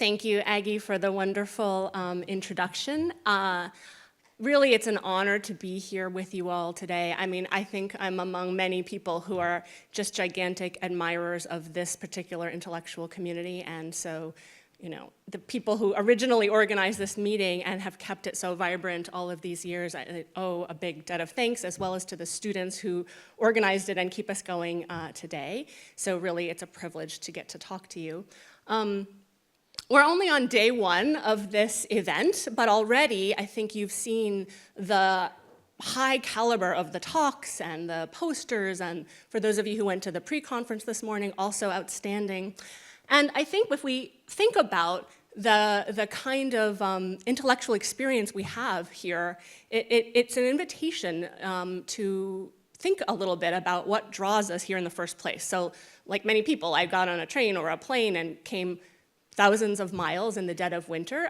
Thank you, Aggie, for the wonderful introduction. Really, it's an honor to be here with you all today. I mean, I think I'm among many people who are just gigantic admirers of this particular intellectual community. And so, you know, the people who originally organized this meeting and have kept it so vibrant all of these years, I owe a big debt of thanks, as well as to the students who organized it and keep us going today. So really, it's a privilege to get to talk to you. We're only on day one of this event, but already I think you've seen the high caliber of the talks and the posters, and for those of you who went to the pre-conference this morning, also outstanding. And I think if we think about the kind of intellectual experience we have here, it's an invitation to think a little bit about what draws us here in the first place. So like many people, I got on a train or a plane and came thousands of miles in the dead of winter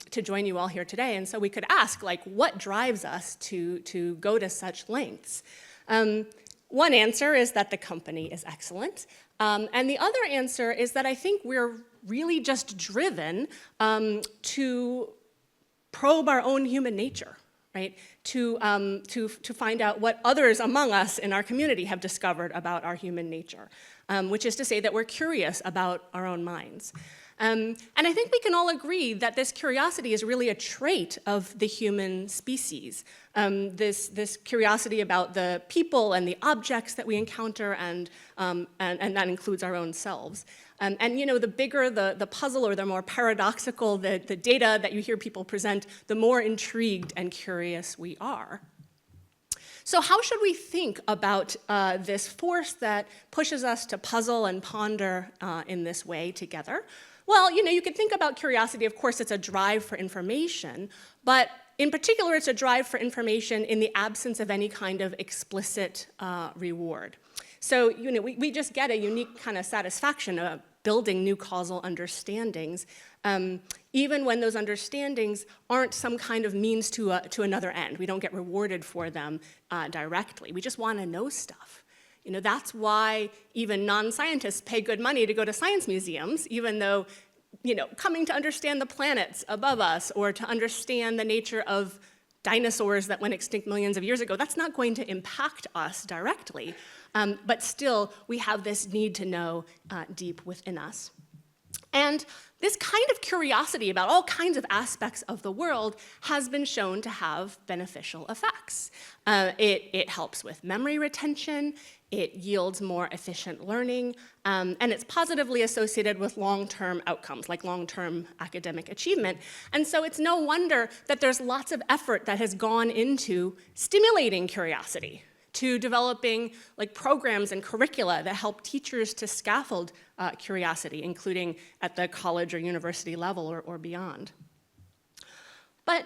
to join you all here today. And so we could ask, like, what drives us to go to such lengths? One answer is that the company is excellent. And the other answer is that I think we're really just driven to probe our own human nature, right? To find out what others among us in our community have discovered about our human nature, which is to say that we're curious about our own minds. And I think we can all agree that this curiosity is really a trait of the human species. This curiosity about the people and the objects that we encounter, and that includes our own selves. And you know, the bigger the puzzle or the more paradoxical the data that you hear people present, the more intrigued and curious we are. So how should we think about this force that pushes us to puzzle and ponder in this way together? Well, you know, you could think about curiosity. Of course, it's a drive for information, but in particular, it's a drive for information in the absence of any kind of explicit reward. So, you know, we just get a unique kind of satisfaction of building new causal understandings, even when those understandings aren't some kind of means to another end. We don't get rewarded for them directly. We just want to know stuff. You know, that's why even non-scientists pay good money to go to science museums, even though, you know, coming to understand the planets above us or to understand the nature of dinosaurs that went extinct millions of years ago, that's not going to impact us directly. But still, we have this need to know deep within us. And this kind of curiosity about all kinds of aspects of the world has been shown to have beneficial effects. It helps with memory retention, it yields more efficient learning, and it's positively associated with long-term outcomes, like long-term academic achievement. And so it's no wonder that there's lots of effort that has gone into stimulating curiosity, to developing like programs and curricula that help teachers to scaffold curiosity, including at the college or university level or beyond. But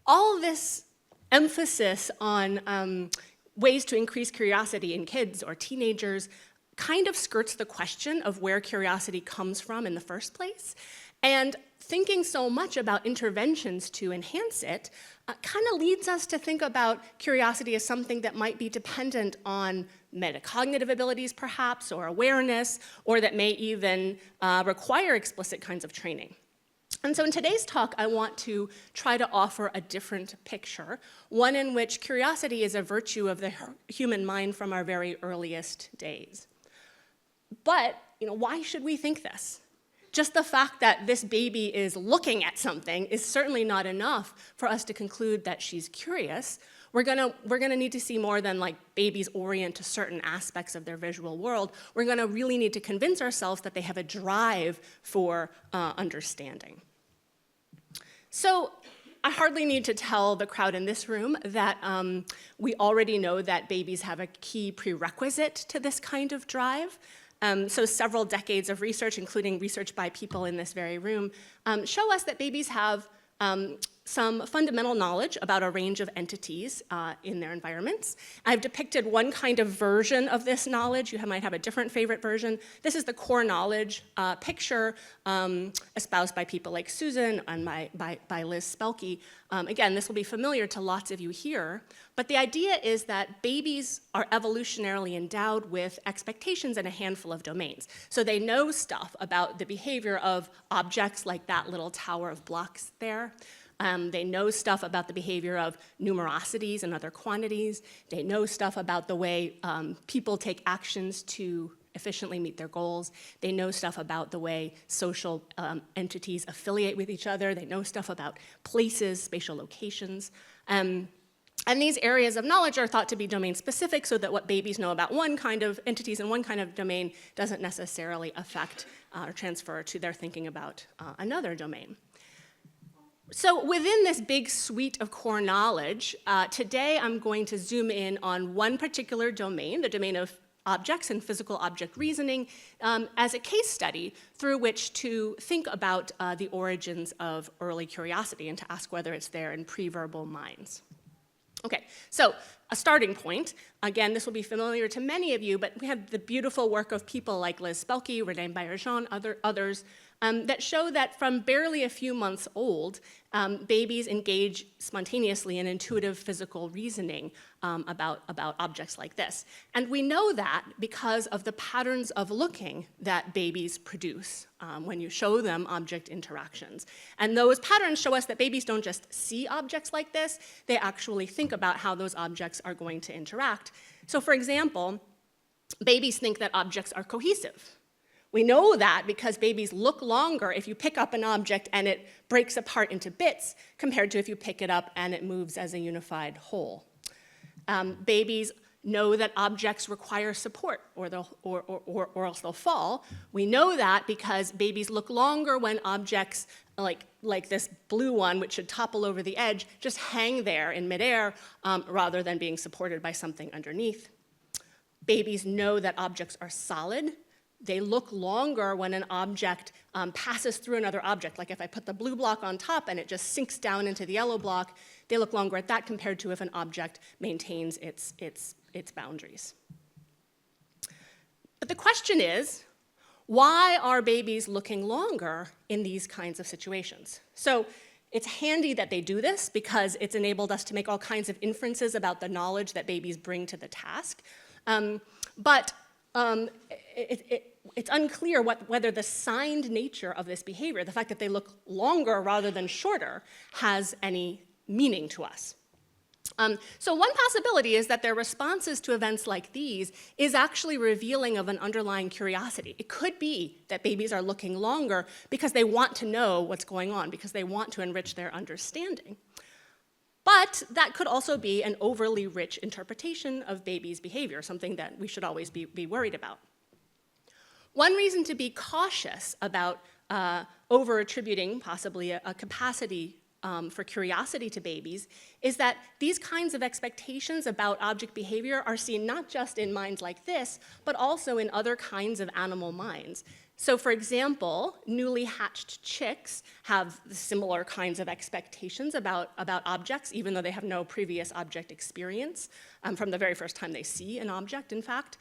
all this emphasis on ways to increase curiosity in kids or teenagers kind of skirts the question of where curiosity comes from in the first place. And thinking so much about interventions to enhance it kind of leads us to think about curiosity as something that might be dependent on metacognitive abilities, perhaps, or awareness, or that may even require explicit kinds of training. And so in today's talk, I want to try to offer a different picture, one in which curiosity is a virtue of the human mind from our very earliest days. But, you know, why should we think this? Just the fact that this baby is looking at something is certainly not enough for us to conclude that she's curious. We're gonna need to see more than like babies orient to certain aspects of their visual world. We're gonna really need to convince ourselves that they have a drive for understanding. So I hardly need to tell the crowd in this room that we already know that babies have a key prerequisite to this kind of drive. So several decades of research, including research by people in this very room, show us that babies have some fundamental knowledge about a range of entities in their environments. I've depicted one kind of version of this knowledge. You might have a different favorite version. This is the core knowledge picture espoused by people like Susan and by Liz Spelke. Again, this will be familiar to lots of you here, but the idea is that babies are evolutionarily endowed with expectations in a handful of domains. So they know stuff about the behavior of objects like that little tower of blocks there. They know stuff about the behavior of numerosities and other quantities. They know stuff about the way people take actions to efficiently meet their goals. They know stuff about the way social entities affiliate with each other. They know stuff about places, spatial locations. And these areas of knowledge are thought to be domain specific, so that what babies know about one kind of entities in one kind of domain doesn't necessarily affect or transfer to their thinking about another domain. So within this big suite of core knowledge, today I'm going to zoom in on one particular domain, the domain of objects and physical object reasoning, as a case study through which to think about the origins of early curiosity and to ask whether it's there in pre-verbal minds. Okay, so a starting point. Again, this will be familiar to many of you, but we have the beautiful work of people like Liz Spelke, René Baillargeon, others, that show that from barely a few months old, babies engage spontaneously in intuitive physical reasoning about objects like this. And we know that because of the patterns of looking that babies produce when you show them object interactions. And those patterns show us that babies don't just see objects like this, they actually think about how those objects are going to interact. So for example, babies think that objects are cohesive. We know that because babies look longer if you pick up an object and it breaks apart into bits compared to if you pick it up and it moves as a unified whole. Babies know that objects require support or else they'll fall. We know that because babies look longer when objects like this blue one, which should topple over the edge, just hang there in midair rather than being supported by something underneath. Babies know that objects are solid. They look longer when an object passes through another object. Like if I put the blue block on top and it just sinks down into the yellow block, they look longer at that compared to if an object maintains its boundaries. But the question is, why are babies looking longer in these kinds of situations? So it's handy that they do this because it's enabled us to make all kinds of inferences about the knowledge that babies bring to the task. It's unclear whether the signed nature of this behavior, the fact that they look longer rather than shorter, has any meaning to us. So one possibility is that their responses to events like these is actually revealing of an underlying curiosity. It could be that babies are looking longer because they want to know what's going on, because they want to enrich their understanding. But that could also be an overly rich interpretation of babies' behavior, something that we should always be worried about. One reason to be cautious about over-attributing possibly a capacity for curiosity to babies is that these kinds of expectations about object behavior are seen not just in minds like this, but also in other kinds of animal minds. So for example, newly hatched chicks have similar kinds of expectations about objects, even though they have no previous object experience from the very first time they see an object, in fact.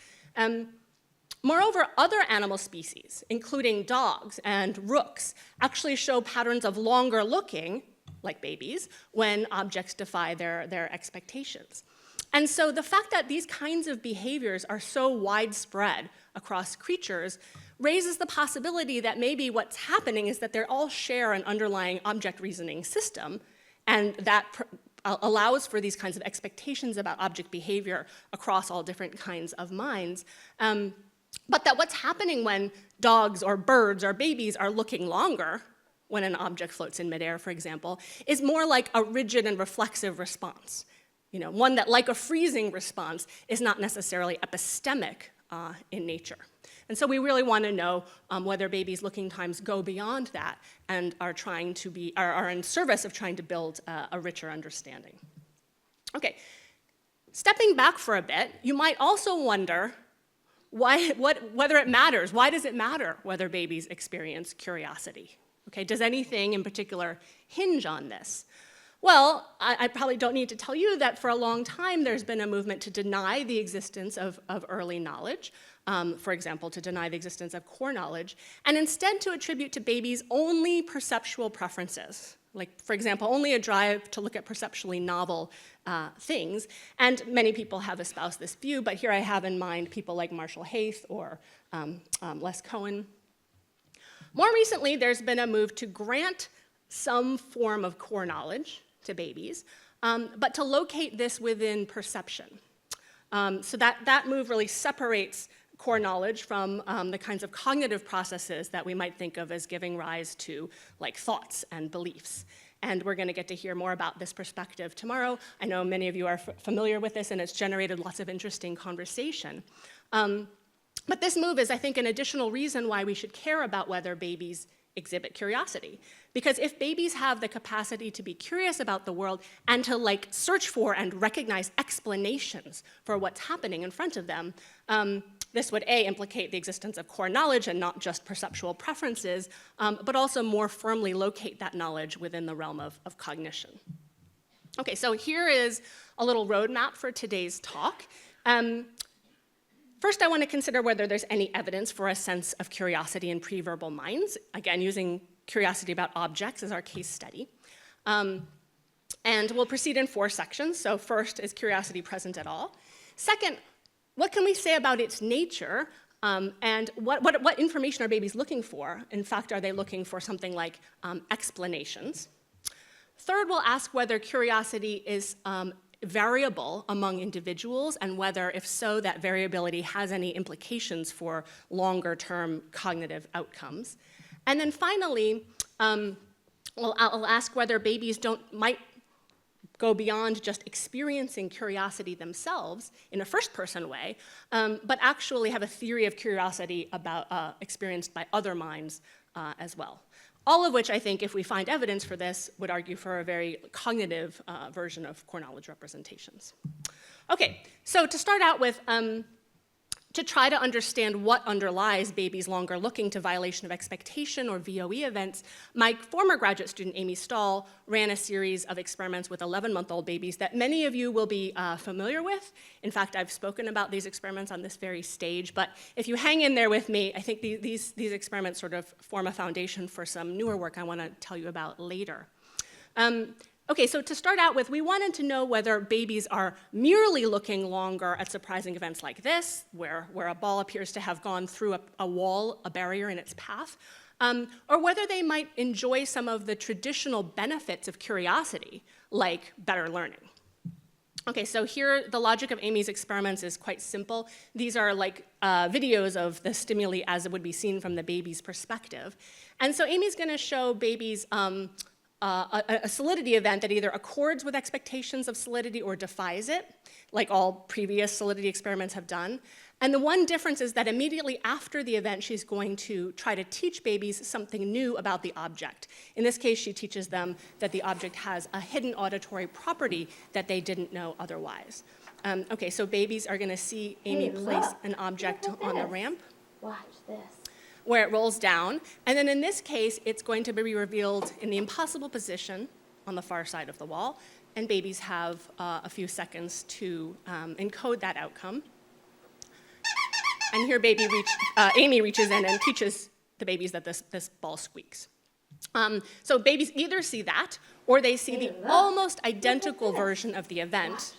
Moreover, other animal species, including dogs and rooks, actually show patterns of longer looking, like babies, when objects defy their expectations. And so the fact that these kinds of behaviors are so widespread across creatures raises the possibility that maybe what's happening is that they all share an underlying object reasoning system, and that allows for these kinds of expectations about object behavior across all different kinds of minds. But that what's happening when dogs or birds or babies are looking longer, when an object floats in midair, for example, is more like a rigid and reflexive response. One that, like a freezing response, is not necessarily epistemic in nature. And so we really want to know whether babies' looking times go beyond that and are in service of trying to build a richer understanding. Okay, stepping back for a bit, you might also wonder whether it matters. Why does it matter whether babies experience curiosity? Okay, does anything in particular hinge on this? Well, I probably don't need to tell you that for a long time there's been a movement to deny the existence of early knowledge, for example, to deny the existence of core knowledge, and instead to attribute to babies only perceptual preferences, like, for example, only a drive to look at perceptually novel things. And many people have espoused this view, but here I have in mind people like Marshall Haith or Les Cohen. More recently, there's been a move to grant some form of core knowledge to babies, but to locate this within perception. So that move really separates core knowledge from the kinds of cognitive processes that we might think of as giving rise to like thoughts and beliefs. And we're going to get to hear more about this perspective tomorrow. I know many of you are familiar with this, and it's generated lots of interesting conversation. But this move is, I think, an additional reason why we should care about whether babies exhibit curiosity. Because if babies have the capacity to be curious about the world and to like search for and recognize explanations for what's happening in front of them, this would A, implicate the existence of core knowledge and not just perceptual preferences, but also more firmly locate that knowledge within the realm of cognition. Okay, so here is a little roadmap for today's talk. First, I want to consider whether there's any evidence for a sense of curiosity in preverbal minds, again, using curiosity about objects as our case study. And we'll proceed in 4 sections. So first, is curiosity present at all? Second, what can we say about its nature, and what information are babies looking for? In fact, are they looking for something like explanations? Third, we'll ask whether curiosity is variable among individuals, and whether, if so, that variability has any implications for longer-term cognitive outcomes. And then finally, I'll ask whether babies might go beyond just experiencing curiosity themselves in a first-person way, but actually have a theory of curiosity experienced by other minds as well. All of which, I think, if we find evidence for this, would argue for a very cognitive version of core knowledge representations. Okay, so to start out with, to try to understand what underlies babies' longer looking to violation of expectation or VOE events, my former graduate student, Amy Stahl, ran a series of experiments with 11-month-old babies that many of you will be familiar with. In fact, I've spoken about these experiments on this very stage, but if you hang in there with me, I think these experiments sort of form a foundation for some newer work I want to tell you about later. Okay, so to start out with, we wanted to know whether babies are merely looking longer at surprising events like this, where a ball appears to have gone through a wall, a barrier in its path, or whether they might enjoy some of the traditional benefits of curiosity, like better learning. Okay, so here the logic of Amy's experiments is quite simple. These are like videos of the stimuli as it would be seen from the baby's perspective. And so Amy's going to show babies a solidity event that either accords with expectations of solidity or defies it, like all previous solidity experiments have done. And the one difference is that immediately after the event, she's going to try to teach babies something new about the object. In this case, she teaches them that the object has a hidden auditory property that they didn't know otherwise. Okay, so babies are going to see Amy place an object on the ramp. Watch this. Where it rolls down, and then in this case, it's going to be revealed in the impossible position on the far side of the wall, and babies have a few seconds to encode that outcome. And here Amy reaches in and teaches the babies that this ball squeaks. So babies either see that, or they see the almost identical version of the event.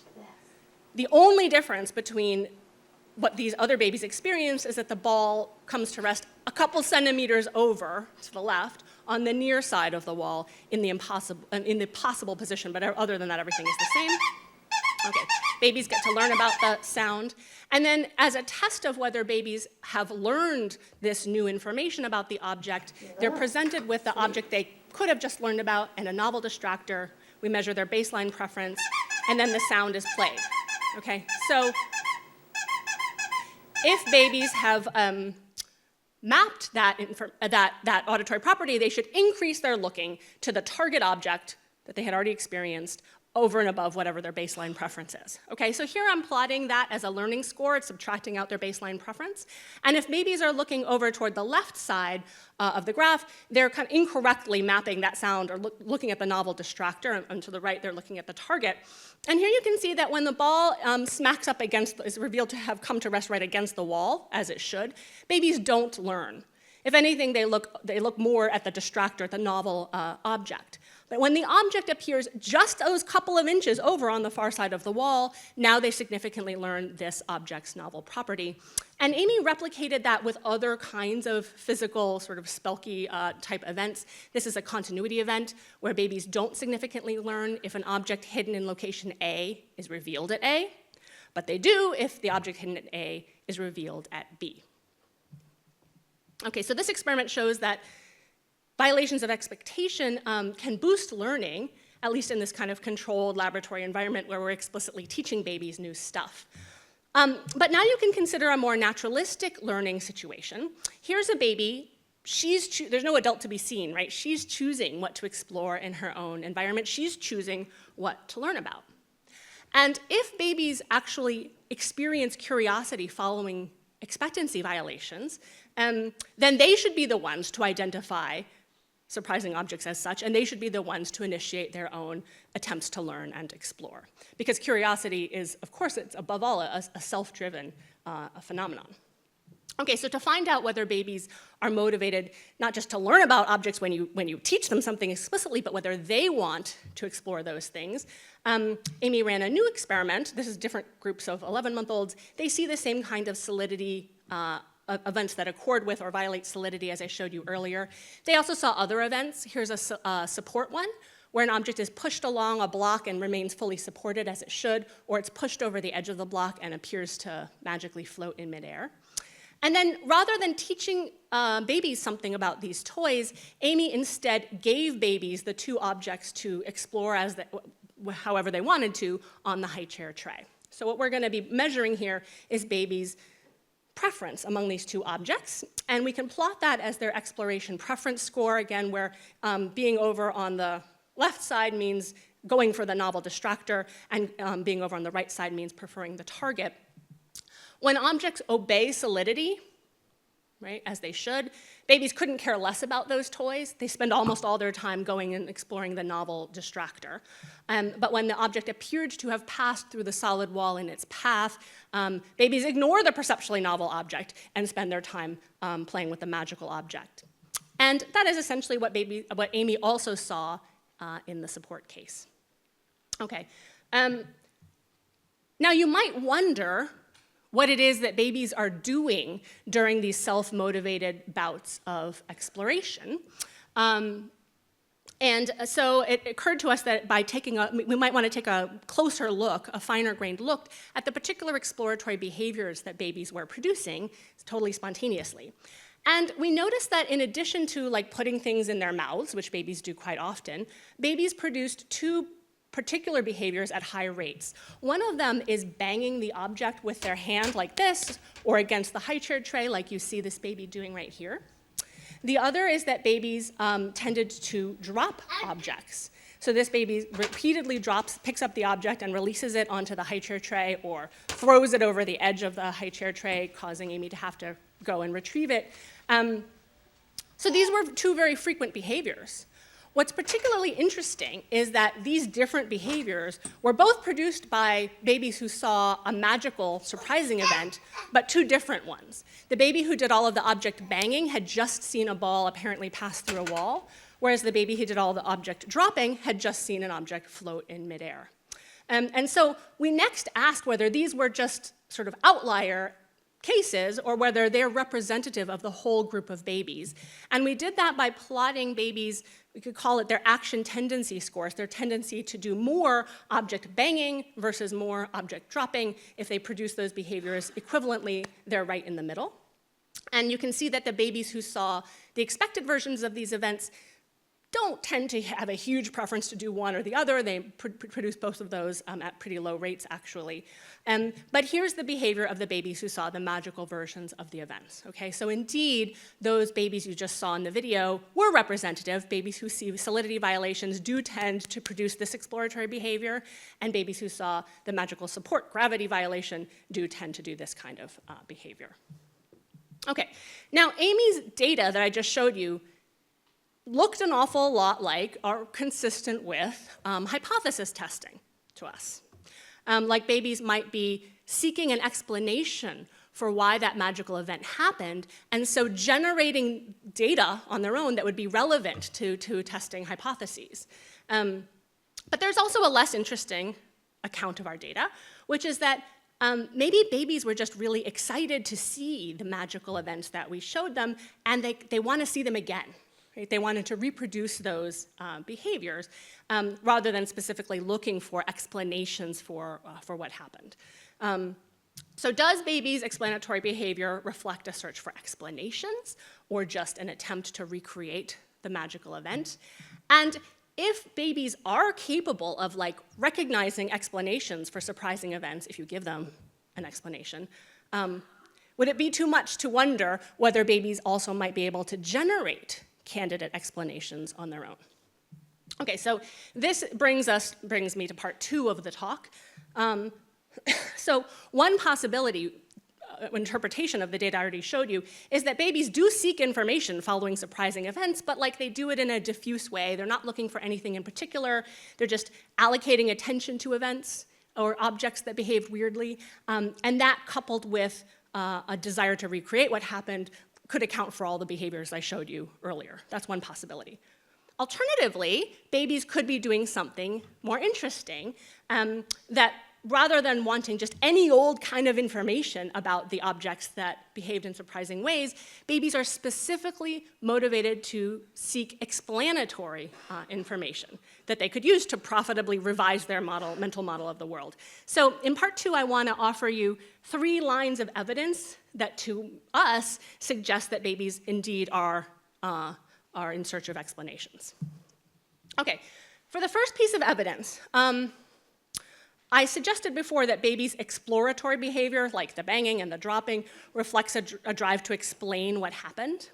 The only difference between what these other babies experience is that the ball comes to rest a couple centimeters over to the left on the near side of the wall in the possible position, but other than that, everything is the same. Okay, babies get to learn about the sound. And then as a test of whether babies have learned this new information about the object, they're presented with the object they could have just learned about and a novel distractor. We measure their baseline preference, and then the sound is played. Okay, so if babies have mapped that auditory property, they should increase their looking to the target object that they had already experienced over and above whatever their baseline preference is. Okay, so here I'm plotting that as a learning score. It's subtracting out their baseline preference. And if babies are looking over toward the left side of the graph, they're kind of incorrectly mapping that sound or looking at the novel distractor, and to the right, they're looking at the target. And here you can see that when the ball smacks up against, is revealed to have come to rest right against the wall, as it should, babies don't learn. If anything, they look more at the distractor, at the novel object. But when the object appears just those couple of inches over on the far side of the wall, now they significantly learn this object's novel property. And Amy replicated that with other kinds of physical, sort of Spelke type events. This is a continuity event where babies don't significantly learn if an object hidden in location A is revealed at A, but they do if the object hidden at A is revealed at B. Okay, so this experiment shows that violations of expectation can boost learning, at least in this kind of controlled laboratory environment where we're explicitly teaching babies new stuff. But now you can consider a more naturalistic learning situation. Here's a baby. There's no adult to be seen, right? She's choosing what to explore in her own environment. She's choosing what to learn about. And if babies actually experience curiosity following expectancy violations, then they should be the ones to identify surprising objects as such, and they should be the ones to initiate their own attempts to learn and explore. Because curiosity is, of course, it's above all a self-driven phenomenon. Okay, so to find out whether babies are motivated not just to learn about objects when you teach them something explicitly, but whether they want to explore those things, Amy ran a new experiment. This is different groups of 11-month-olds. They see the same kind of solidity events that accord with or violate solidity as I showed you earlier. They also saw other events. Here's a support one, where an object is pushed along a block and remains fully supported as it should, or it's pushed over the edge of the block and appears to magically float in midair. And then rather than teaching babies something about these toys, Amy instead gave babies the two objects to explore however they wanted to on the high chair tray. So what we're going to be measuring here is babies' preference among these two objects, and we can plot that as their exploration preference score, again, where being over on the left side means going for the novel distractor, and being over on the right side means preferring the target. When objects obey solidity, right, as they should, babies couldn't care less about those toys. They spend almost all their time going and exploring the novel distractor. But when the object appeared to have passed through the solid wall in its path, babies ignore the perceptually novel object and spend their time playing with the magical object. And that is essentially what Amy also saw in the support case. Okay. Now you might wonder what it is that babies are doing during these self-motivated bouts of exploration. And so it occurred to us that we might want to take a closer look, a finer-grained look, at the particular exploratory behaviors that babies were producing totally spontaneously. And we noticed that in addition to putting things in their mouths, which babies do quite often, babies produced two particular behaviors at high rates. One of them is banging the object with their hand like this, or against the high chair tray like you see this baby doing right here. The other is that babies tended to drop objects. So this baby repeatedly picks up the object and releases it onto the high chair tray, or throws it over the edge of the high chair tray, causing Amy to have to go and retrieve it. So these were two very frequent behaviors. What's particularly interesting is that these different behaviors were both produced by babies who saw a magical, surprising event, but two different ones. The baby who did all of the object banging had just seen a ball apparently pass through a wall, whereas the baby who did all the object dropping had just seen an object float in midair. And so we next asked whether these were just sort of outlier cases or whether they're representative of the whole group of babies. And we did that by plotting babies, we could call it their action tendency scores, their tendency to do more object banging versus more object dropping. If they produce those behaviors equivalently, they're right in the middle. And you can see that the babies who saw the expected versions of these events don't tend to have a huge preference to do one or the other. They produce both of those at pretty low rates, actually. But here's the behavior of the babies who saw the magical versions of the events. Okay, so indeed, those babies you just saw in the video were representative. Babies who see solidity violations do tend to produce this exploratory behavior, and babies who saw the magical support gravity violation do tend to do this kind of behavior. Okay, now Amy's data that I just showed you looked an awful lot like, or consistent with, hypothesis testing to us. Like babies might be seeking an explanation for why that magical event happened, and so generating data on their own that would be relevant to testing hypotheses. But there's also a less interesting account of our data, which is that maybe babies were just really excited to see the magical events that we showed them, and they want to see them again. Right? They wanted to reproduce those behaviors rather than specifically looking for explanations for what happened. So does babies' explanatory behavior reflect a search for explanations or just an attempt to recreate the magical event? And if babies are capable of recognizing explanations for surprising events, if you give them an explanation, would it be too much to wonder whether babies also might be able to generate candidate explanations on their own? Okay, so this brings me to part 2 of the talk. So one possibility, interpretation of the data I already showed you, is that babies do seek information following surprising events, but they do it in a diffuse way. They're not looking for anything in particular. They're just allocating attention to events or objects that behaved weirdly, and that coupled with a desire to recreate what happened could account for all the behaviors I showed you earlier. That's one possibility. Alternatively, babies could be doing something more interesting, that rather than wanting just any old kind of information about the objects that behaved in surprising ways, babies are specifically motivated to seek explanatory information that they could use to profitably revise their mental model of the world. So in part 2, I want to offer you 3 lines of evidence that to us suggest that babies indeed are in search of explanations. Okay, for the first piece of evidence, I suggested before that babies' exploratory behavior, like the banging and the dropping, reflects a drive to explain what happened.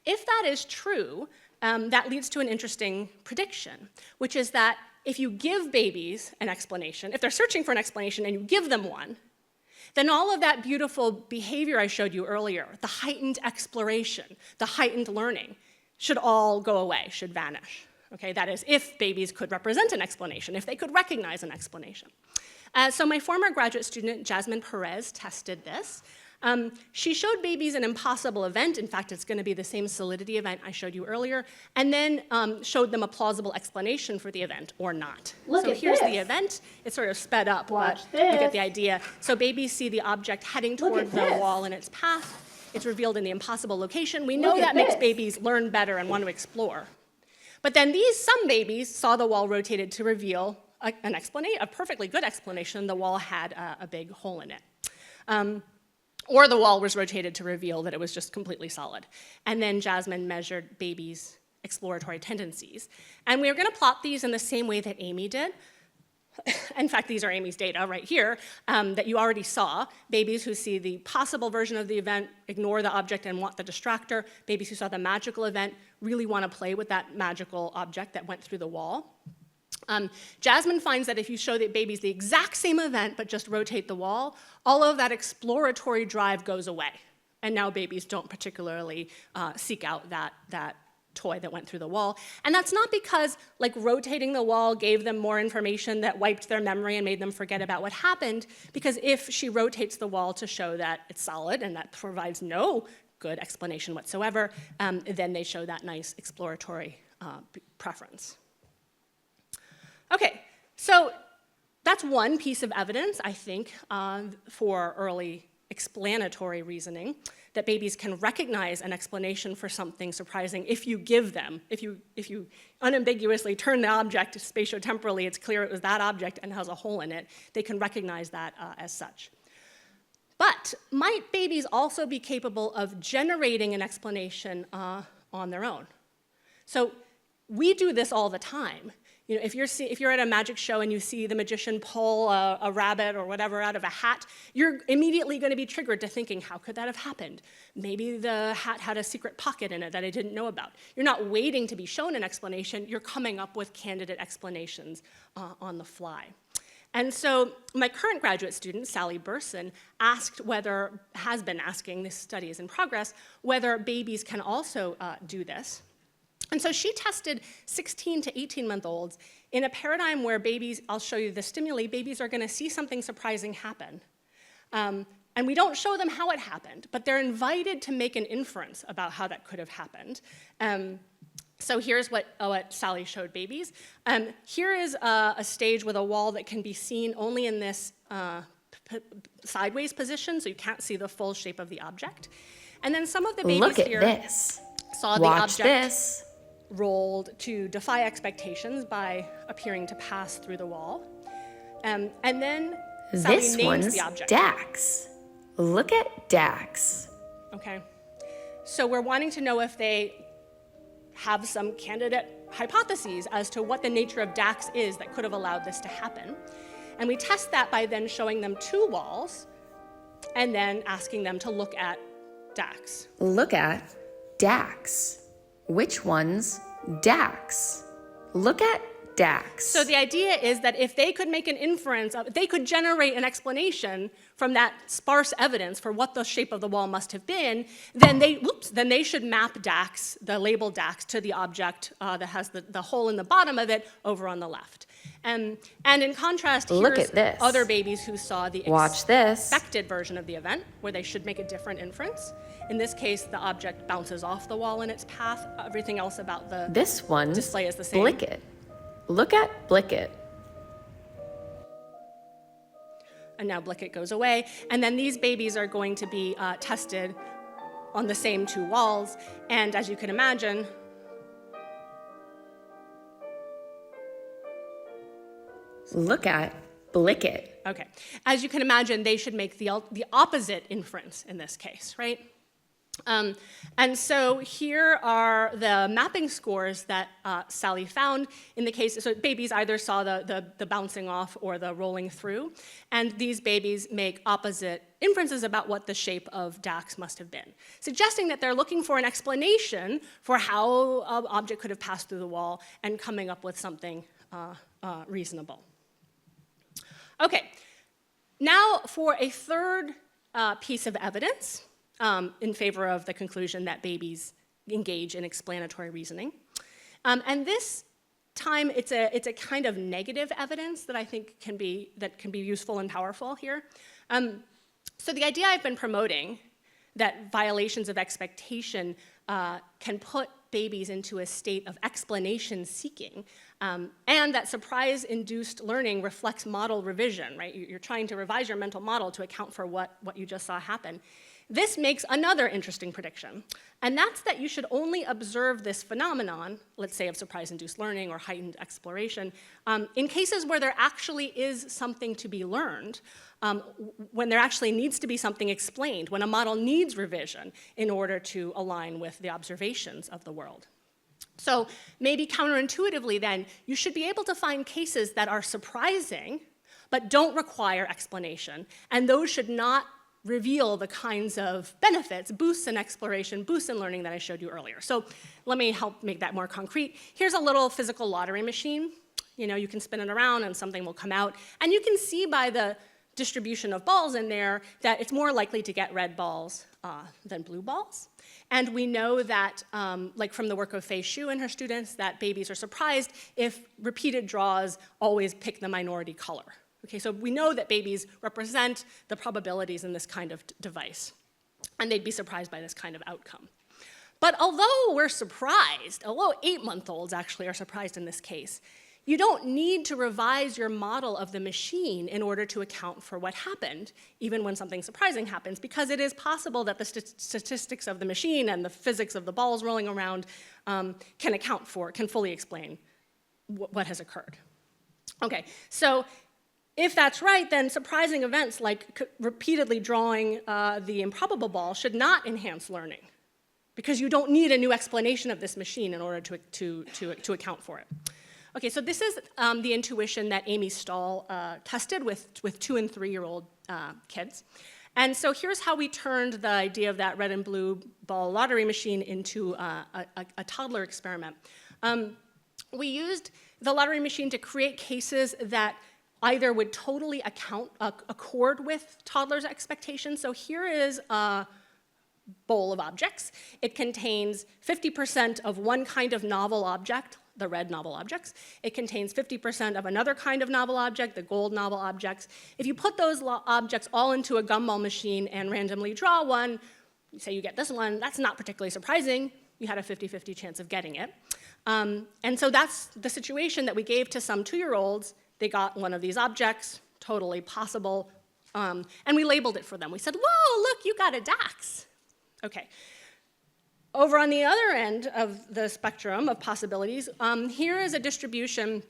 If that is true, that leads to an interesting prediction, which is that if you give babies an explanation, if they're searching for an explanation and you give them one, then all of that beautiful behavior I showed you earlier, the heightened exploration, the heightened learning, should all go away, should vanish. Okay, that is, if babies could represent an explanation, if they could recognize an explanation. So my former graduate student, Jasmine Perez, tested this. She showed babies an impossible event. In fact, it's going to be the same solidity event I showed you earlier, and then showed them a plausible explanation for the event, or not. So here's the event. It's sort of sped up, but you get the idea. So babies see the object heading toward the wall in its path. It's revealed in the impossible location. We know that makes babies learn better and want to explore. But then some babies saw the wall rotated to reveal a perfectly good explanation. The wall had a big hole in it. Or the wall was rotated to reveal that it was just completely solid. And then Jasmine measured babies' exploratory tendencies. And we are going to plot these in the same way that Amy did. In fact, these are Amy's data right here that you already saw. Babies who see the possible version of the event ignore the object and want the distractor. Babies who saw the magical event really want to play with that magical object that went through the wall. Jasmine finds that if you show the babies the exact same event but just rotate the wall, all of that exploratory drive goes away. And now babies don't particularly seek out that toy that went through the wall. And that's not because rotating the wall gave them more information that wiped their memory and made them forget about what happened, because if she rotates the wall to show that it's solid and that provides no good explanation whatsoever, then they show that nice exploratory preference. Okay, so that's one piece of evidence, I think, for early explanatory reasoning, that babies can recognize an explanation for something surprising if you give them, if you unambiguously turn the object spatiotemporally, it's clear it was that object and has a hole in it, they can recognize that as such. But might babies also be capable of generating an explanation on their own? So We do this all the time. You know, if you're at a magic show and you see the magician pull a rabbit or whatever out of a hat, you're immediately going to be triggered to thinking, how could that have happened? Maybe the hat had a secret pocket in it that I didn't know about. You're not waiting to be shown an explanation. You're coming up with candidate explanations on the fly. And so my current graduate student, Sally Burson, has been asking, this study is in progress, whether babies can also do this. And so she tested 16 to 18-month-olds in a paradigm where babies, I'll show you the stimuli, babies are going to see something surprising happen. And we don't show them how it happened, but they're invited to make an inference about how that could have happened. So here's what Sally showed babies. Here is a stage with a wall that can be seen only in this sideways position, so you can't see the full shape of the object. And then some of the babies here saw the object rolled to defy expectations by appearing to pass through the wall. And then Sally names the object. Dax. Look at Dax. Okay. So we're wanting to know if they have some candidate hypotheses as to what the nature of Dax is that could have allowed this to happen. And we test that by then showing them two walls and then asking them to look at Dax. Look at Dax. Which one's Dax? Look at Dax. So the idea is that if they could make an inference, they could generate an explanation from that sparse evidence for what the shape of the wall must have been, then they should map Dax, the label Dax, to the object that has the hole in the bottom of it over on the left. And in contrast, here's other babies who saw the expected version of the event, where they should make a different inference. In this case, the object bounces off the wall in its path. Everything else about the display is the same. Blicket. Look at Blicket. And now Blicket goes away. And then these babies are going to be tested on the same two walls. And as you can imagine, look at Blicket. Okay. As you can imagine, they should make the opposite inference in this case, right? And so here are the mapping scores that Sally found in the case. So babies either saw the bouncing off or the rolling through. And these babies make opposite inferences about what the shape of Dax must have been, suggesting that they're looking for an explanation for how an object could have passed through the wall and coming up with something reasonable. Okay, now for a third piece of evidence in favor of the conclusion that babies engage in explanatory reasoning. And this time, it's a kind of negative evidence that I think can be useful and powerful here. So the idea I've been promoting, that violations of expectation can put babies into a state of explanation seeking, and that surprise-induced learning reflects model revision, right? You're trying to revise your mental model to account for what you just saw happen. This makes another interesting prediction, and that's that you should only observe this phenomenon, let's say of surprise-induced learning or heightened exploration, in cases where there actually is something to be learned, when there actually needs to be something explained, when a model needs revision in order to align with the observations of the world. So maybe counterintuitively then, you should be able to find cases that are surprising but don't require explanation, and those should not reveal the kinds of benefits, boosts in exploration, boosts in learning that I showed you earlier. So let me help make that more concrete. Here's a little physical lottery machine. You know, you can spin it around and something will come out. And you can see by the distribution of balls in there that it's more likely to get red balls than blue balls. And we know that, like from the work of Fei Xu and her students, that babies are surprised if repeated draws always pick the minority color. Okay, so we know that babies represent the probabilities in this kind of device, and they'd be surprised by this kind of outcome. But although we're surprised, although 8-month-olds actually are surprised in this case, you don't need to revise your model of the machine in order to account for what happened, even when something surprising happens, because it is possible that the statistics of the machine and the physics of the balls rolling around can fully explain what has occurred. Okay, so if that's right, then surprising events like repeatedly drawing the improbable ball should not enhance learning, because you don't need a new explanation of this machine in order to account for it. Okay, so this is the intuition that Amy Stahl tested with 2- and 3-year-old kids. And so here's how we turned the idea of that red and blue ball lottery machine into a toddler experiment. We used the lottery machine to create cases that either would totally accord with toddlers' expectations. So here is a bowl of objects. It contains 50% of one kind of novel object, the red novel objects. It contains 50% of another kind of novel object, the gold novel objects. If you put those objects all into a gumball machine and randomly draw one, say you get this one, that's not particularly surprising. You had a 50-50 chance of getting it. And so that's the situation that we gave to some 2-year-olds. They got one of these objects, totally possible, and we labeled it for them. We said, whoa, look, you got a DAX. Okay. Over on the other end of the spectrum of possibilities, here is a distribution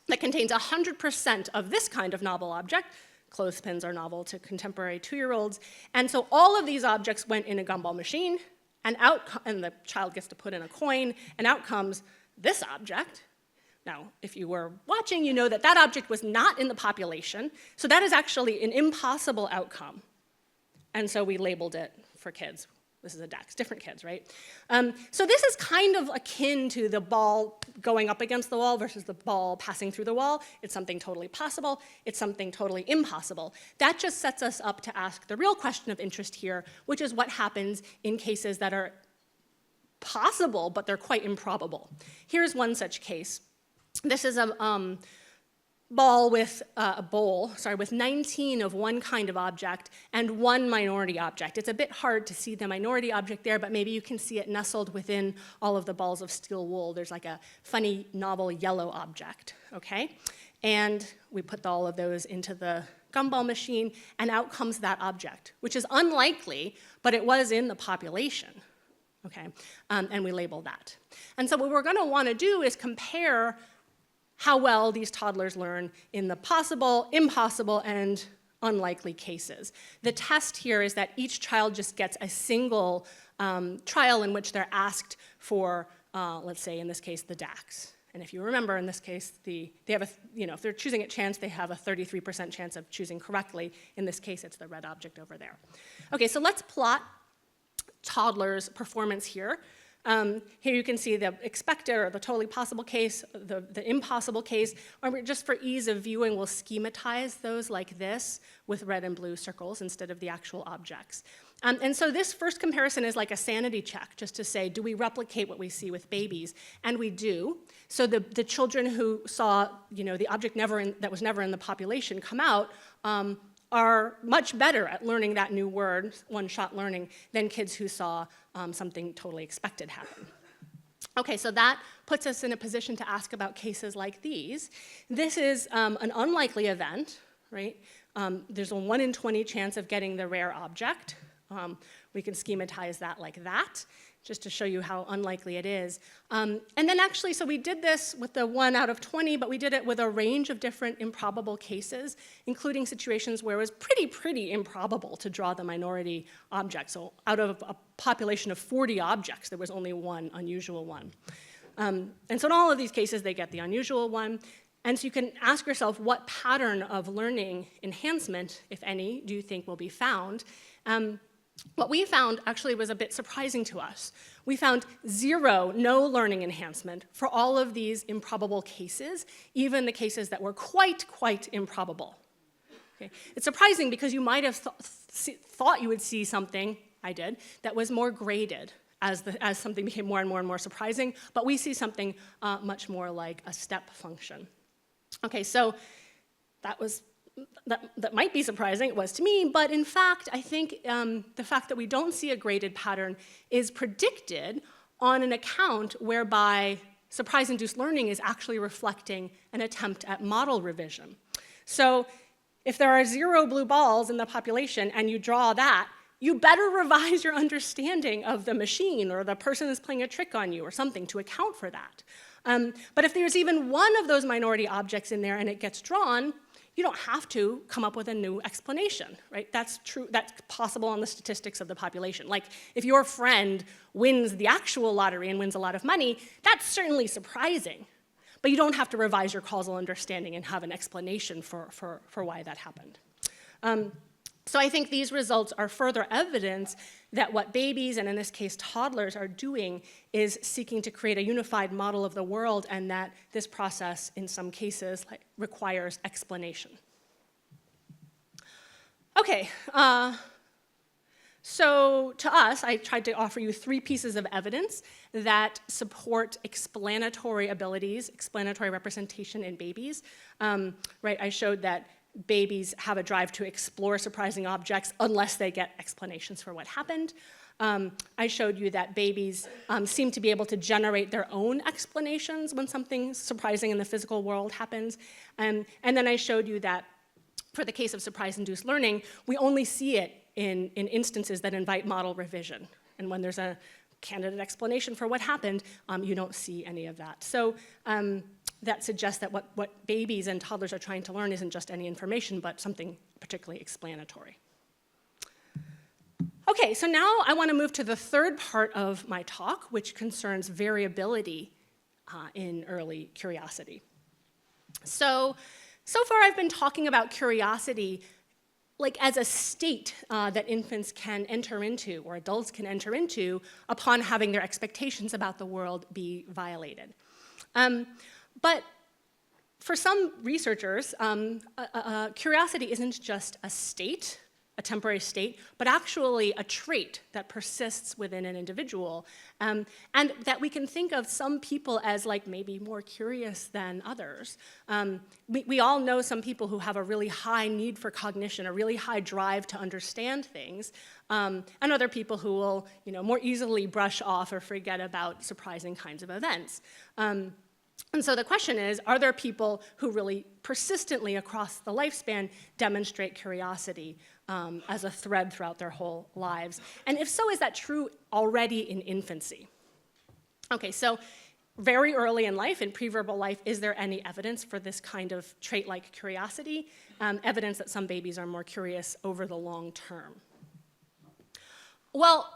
that contains 100% of this kind of novel object. Clothespins are novel to contemporary 2-year-olds. And so all of these objects went in a gumball machine, and the child gets to put in a coin, and out comes this object. Now, if you were watching, you know that that object was not in the population, so that is actually an impossible outcome. And so we labeled it for kids. This is a DAX, different kids, right? So this is kind of akin to the ball going up against the wall versus the ball passing through the wall. It's something totally possible. It's something totally impossible. That just sets us up to ask the real question of interest here, which is what happens in cases that are possible, but they're quite improbable. Here's one such case. This is a bowl with 19 of one kind of object and one minority object. It's a bit hard to see the minority object there, but maybe you can see it nestled within all of the balls of steel wool. There's like a funny, novel yellow object, okay? And we put all of those into the gumball machine, and out comes that object, which is unlikely, but it was in the population, okay? And we label that. And so what we're gonna wanna do is compare how well these toddlers learn in the possible, impossible, and unlikely cases. The test here is that each child just gets a single trial in which they're asked for, let's say in this case, the DAX. And if you remember, in this case, they have if they're choosing at chance, they have a 33% chance of choosing correctly. In this case, it's the red object over there. Okay, so let's plot toddlers' performance here. Here you can see the expected or the totally possible case, the impossible case, or just for ease of viewing, we'll schematize those like this with red and blue circles instead of the actual objects. And so this first comparison is like a sanity check, just to say, do we replicate what we see with babies? And we do. So the children who saw, the object that was never in the population come out, are much better at learning that new word, one-shot learning, than kids who saw something totally expected happen. Okay, so that puts us in a position to ask about cases like these. This is an unlikely event, right? There's a 1 in 20 chance of getting the rare object. We can schematize that like that, just to show you how unlikely it is. And then actually, so we did this with the 1 out of 20, but we did it with a range of different improbable cases, including situations where it was pretty improbable to draw the minority object. So out of a population of 40 objects, there was only one unusual one. And so in all of these cases, they get the unusual one. And so you can ask yourself, what pattern of learning enhancement, if any, do you think will be found? What we found actually was a bit surprising to us. We found no learning enhancement for all of these improbable cases, even the cases that were quite improbable. Okay? It's surprising because you might have thought you would see something, I did, that was more graded as something became more and more surprising, but we see something much more like a step function. Okay, so that might be surprising, it was to me, but in fact, I think the fact that we don't see a graded pattern is predicted on an account whereby surprise-induced learning is actually reflecting an attempt at model revision. So if there are 0 blue balls in the population and you draw that, you better revise your understanding of the machine or the person is playing a trick on you or something to account for that. But if there's even one of those minority objects in there and it gets drawn, you don't have to come up with a new explanation, right? That's true, that's possible on the statistics of the population. Like, if your friend wins the actual lottery and wins a lot of money, that's certainly surprising. But you don't have to revise your causal understanding and have an explanation for why that happened. So I think these results are further evidence that what babies, and in this case toddlers, are doing is seeking to create a unified model of the world, and that this process, in some cases, requires explanation. Okay, so to us, I tried to offer you 3 pieces of evidence that support explanatory abilities, explanatory representation in babies. Right, I showed that babies have a drive to explore surprising objects unless they get explanations for what happened. I showed you that babies seem to be able to generate their own explanations when something surprising in the physical world happens. And then I showed you that for the case of surprise-induced learning, we only see it in instances that invite model revision. And when there's a candidate explanation for what happened, you don't see any of that. So that suggests that what babies and toddlers are trying to learn isn't just any information, but something particularly explanatory. Okay, so now I want to move to the third part of my talk, which concerns variability in early curiosity. So far I've been talking about curiosity like as a state that infants can enter into, or adults can enter into, upon having their expectations about the world be violated. But for some researchers, curiosity isn't just a state, a temporary state, but actually a trait that persists within an individual, and that we can think of some people as like maybe more curious than others. We all know some people who have a really high need for cognition, a really high drive to understand things, and other people who will, more easily brush off or forget about surprising kinds of events. And so the question is, are there people who really persistently across the lifespan demonstrate curiosity as a thread throughout their whole lives? And if so, is that true already in infancy? Okay, so very early in life, in preverbal life, is there any evidence for this kind of trait-like curiosity? Evidence that some babies are more curious over the long term. Well,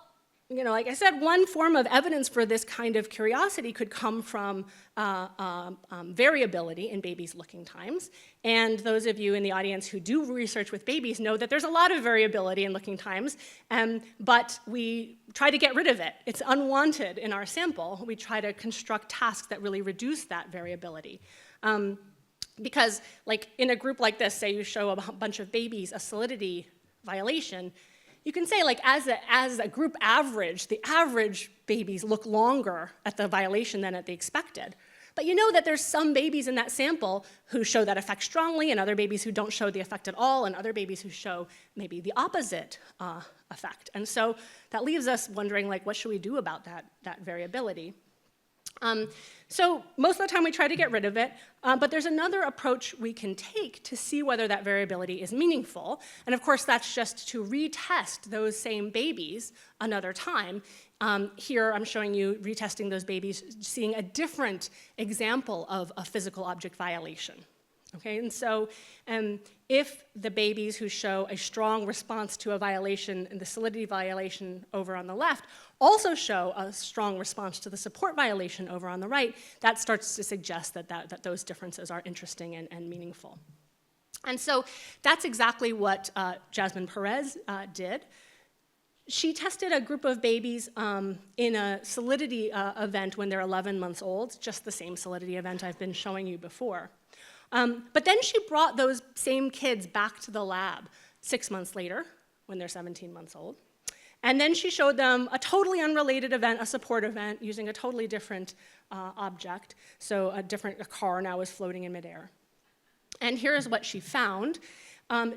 like I said, one form of evidence for this kind of curiosity could come from variability in babies' looking times. And those of you in the audience who do research with babies know that there's a lot of variability in looking times, but we try to get rid of it. It's unwanted in our sample. We try to construct tasks that really reduce that variability. Because like in a group like this, say you show a bunch of babies a solidity violation, you can say, like, as a group average, the average babies look longer at the violation than at the expected. But you know that there's some babies in that sample who show that effect strongly, and other babies who don't show the effect at all, and other babies who show maybe the opposite effect. And so that leaves us wondering, like, what should we do about that variability? So most of the time we try to get rid of it, but there's another approach we can take to see whether that variability is meaningful. And of course, that's just to retest those same babies another time. Here I'm showing you retesting those babies, seeing a different example of a physical object violation. Okay, and so if the babies who show a strong response to a violation, and the solidity violation over on the left, also show a strong response to the support violation over on the right, that starts to suggest that those differences are interesting and meaningful. And so that's exactly what Jasmine Perez did. She tested a group of babies in a solidity event when they're 11 months old, just the same solidity event I've been showing you before. But then she brought those same kids back to the lab 6 months later, when they're 17 months old. And then she showed them a totally unrelated event, a support event, using a totally different object. So a car now is floating in midair. And here's what she found.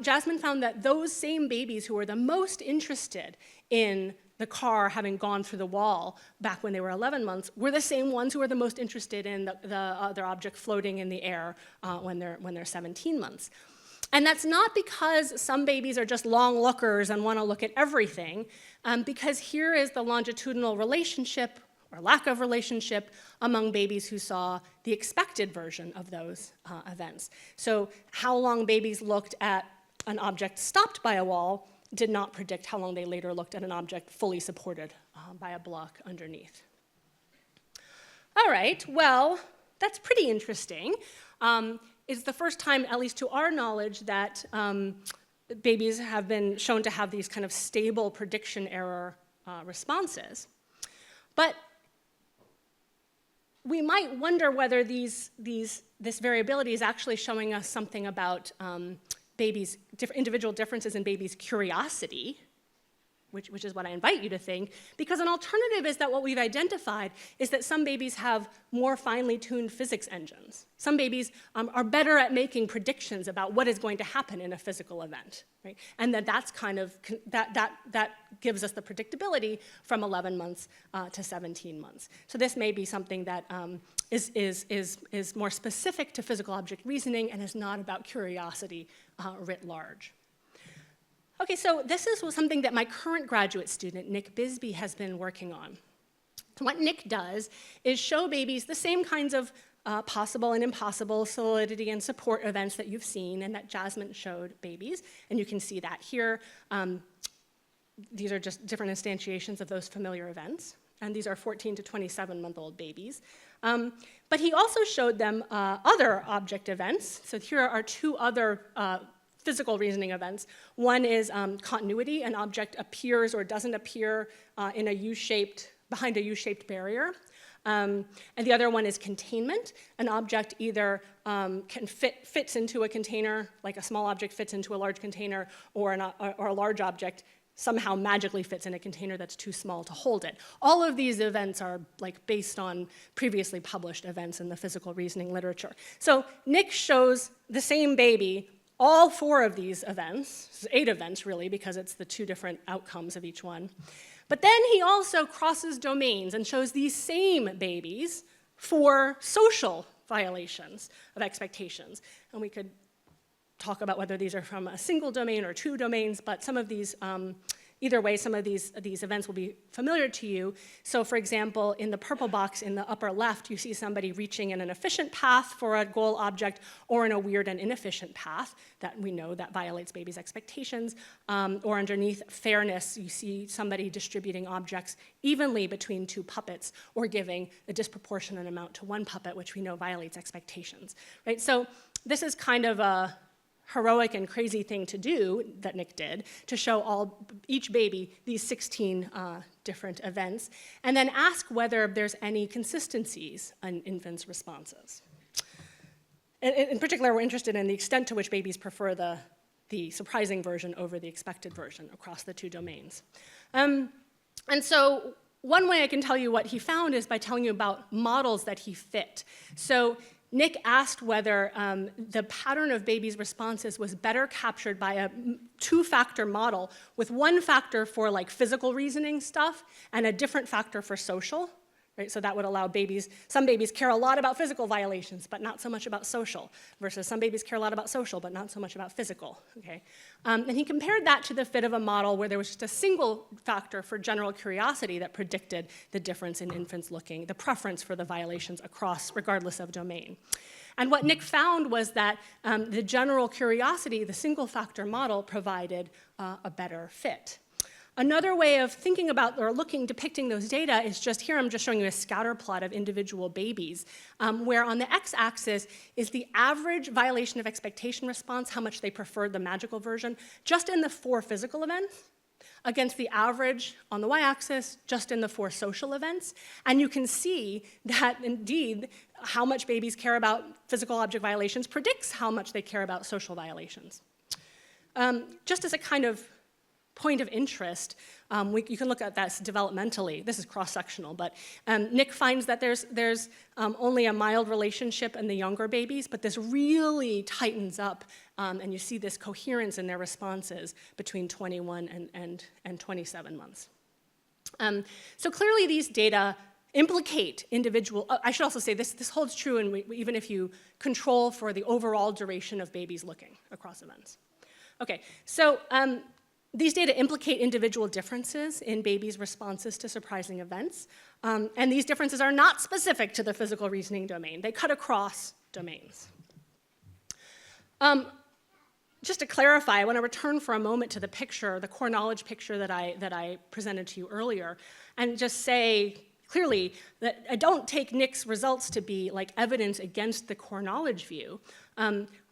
Jasmine found that those same babies who were the most interested in the car having gone through the wall back when they were 11 months were the same ones who were the most interested in the other object floating in the air when they're 17 months. And that's not because some babies are just long lookers and want to look at everything, because here is the longitudinal relationship or lack of relationship among babies who saw the expected version of those events. So how long babies looked at an object stopped by a wall did not predict how long they later looked at an object fully supported by a block underneath. All right, well, that's pretty interesting. It's the first time, at least to our knowledge, that babies have been shown to have these kind of stable prediction error responses. But we might wonder whether this variability is actually showing us something about babies' individual differences in babies' curiosity, which is what I invite you to think, because an alternative is that what we've identified is that some babies have more finely tuned physics engines. Some babies are better at making predictions about what is going to happen in a physical event, right? And that's kind of, that gives us the predictability from 11 months to 17 months. So this may be something that is more specific to physical object reasoning and is not about curiosity writ large. Okay, so this is something that my current graduate student, Nick Bisbee, has been working on. What Nick does is show babies the same kinds of possible and impossible solidity and support events that you've seen and that Jasmine showed babies, and you can see that here. These are just different instantiations of those familiar events, and these are 14 to 27-month-old babies. But he also showed them other object events. So here are two other physical reasoning events. One is continuity. An object appears or doesn't appear in behind a U-shaped barrier. And the other one is containment. An object either fits into a container, like a small object fits into a large container, or a large object somehow magically fits in a container that's too small to hold it. All of these events are based on previously published events in the physical reasoning literature. So Nick shows the same baby all four of these events, 8 events really, because it's the 2 different outcomes of each one. But then he also crosses domains and shows these same babies for social violations of expectations. And we could talk about whether these are from a single domain or 2 domains, but some of these, either way, some of these events will be familiar to you. So for example, in the purple box in the upper left, you see somebody reaching in an efficient path for a goal object or in a weird and inefficient path that we know that violates babies' expectations. Or underneath fairness, you see somebody distributing objects evenly between 2 puppets or giving a disproportionate amount to one puppet, which we know violates expectations, right? So this is kind of a heroic and crazy thing to do that Nick did, to show each baby these 16 different events, and then ask whether there's any consistencies in infants' responses. In particular, we're interested in the extent to which babies prefer the surprising version over the expected version across the 2 domains. And so one way I can tell you what he found is by telling you about models that he fit. So Nick asked whether the pattern of babies' responses was better captured by a 2-factor model with 1 factor for physical reasoning stuff and a different factor for social, right? So that would allow some babies care a lot about physical violations, but not so much about social, versus some babies care a lot about social, but not so much about physical, okay? And he compared that to the fit of a model where there was just a single factor for general curiosity that predicted the difference in infants the preference for the violations across, regardless of domain. And what Nick found was that the general curiosity, the single factor model, provided a better fit. Another way of thinking about or depicting those data is just here. I'm just showing you a scatter plot of individual babies, where on the x-axis is the average violation of expectation response, how much they preferred the magical version, just in the 4 physical events, against the average on the y-axis, just in the 4 social events. And you can see that, indeed, how much babies care about physical object violations predicts how much they care about social violations. Just as a kind of point of interest, you can look at that developmentally. This is cross-sectional, but Nick finds that there's only a mild relationship in the younger babies, but this really tightens up, and you see this coherence in their responses between 21 and 27 months. So clearly these data implicate individual, I should also say this holds true even if you control for the overall duration of babies looking across events. Okay, so these data implicate individual differences in babies' responses to surprising events. And these differences are not specific to the physical reasoning domain. They cut across domains. Just to clarify, I want to return for a moment to the picture, the core knowledge picture that I presented to you earlier, and just say clearly that I don't take Nick's results to be like evidence against the core knowledge view.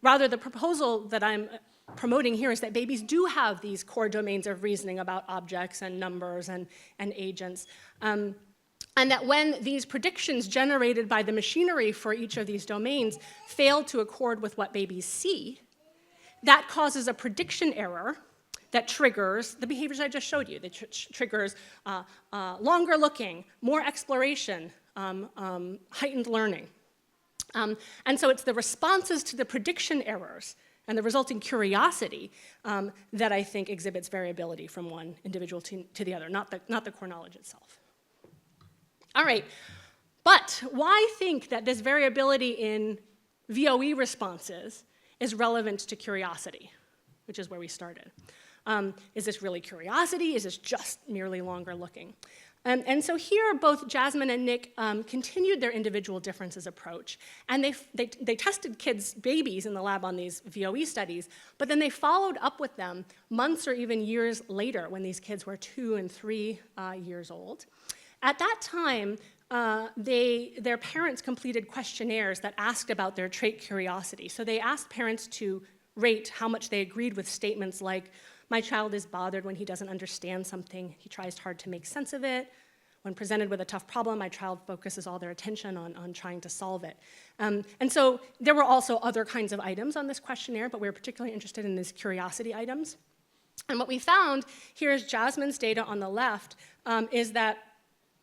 Rather, the proposal that I'm promoting here is that babies do have these core domains of reasoning about objects and numbers and agents. And that when these predictions generated by the machinery for each of these domains fail to accord with what babies see, that causes a prediction error that triggers the behaviors I just showed you. That triggers longer looking, more exploration, heightened learning. And so it's the responses to the prediction errors and the resulting curiosity that I think exhibits variability from one individual to the other, not the core knowledge itself. All right, but why think that this variability in VOE responses is relevant to curiosity, which is where we started? Is this really curiosity? Is this just merely longer looking? And so here, both Jasmine and Nick continued their individual differences approach, and they tested kids, babies in the lab on these VOE studies, but then they followed up with them months or even years later when these kids were 2 and 3 years old. At that time, their parents completed questionnaires that asked about their trait curiosity. So they asked parents to rate how much they agreed with statements like, "My child is bothered when he doesn't understand something. He tries hard to make sense of it. When presented with a tough problem, my child focuses all their attention on trying to solve it." And so there were also other kinds of items on this questionnaire, but we were particularly interested in these curiosity items. And what we found, here's Jasmine's data on the left, is that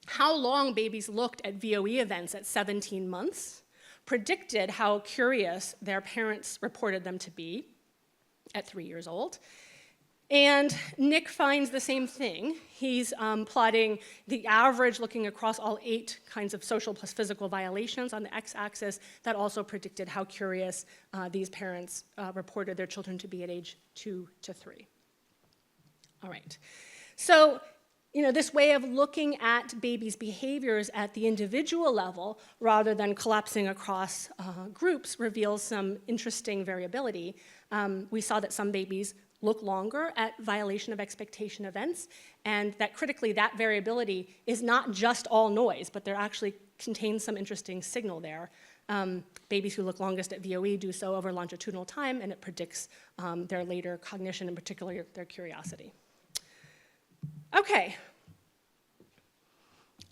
how long babies looked at VOE events at 17 months predicted how curious their parents reported them to be at 3 years old. And Nick finds the same thing. He's plotting the average looking across all 8 kinds of social plus physical violations on the x-axis that also predicted how curious these parents reported their children to be at age 2 to 3. All right. So, this way of looking at babies' behaviors at the individual level rather than collapsing across groups reveals some interesting variability. We saw that some babies look longer at violation of expectation events, and that critically that variability is not just all noise, but there actually contains some interesting signal there. Babies who look longest at VOE do so over longitudinal time, and it predicts their later cognition, in particular their curiosity. Okay,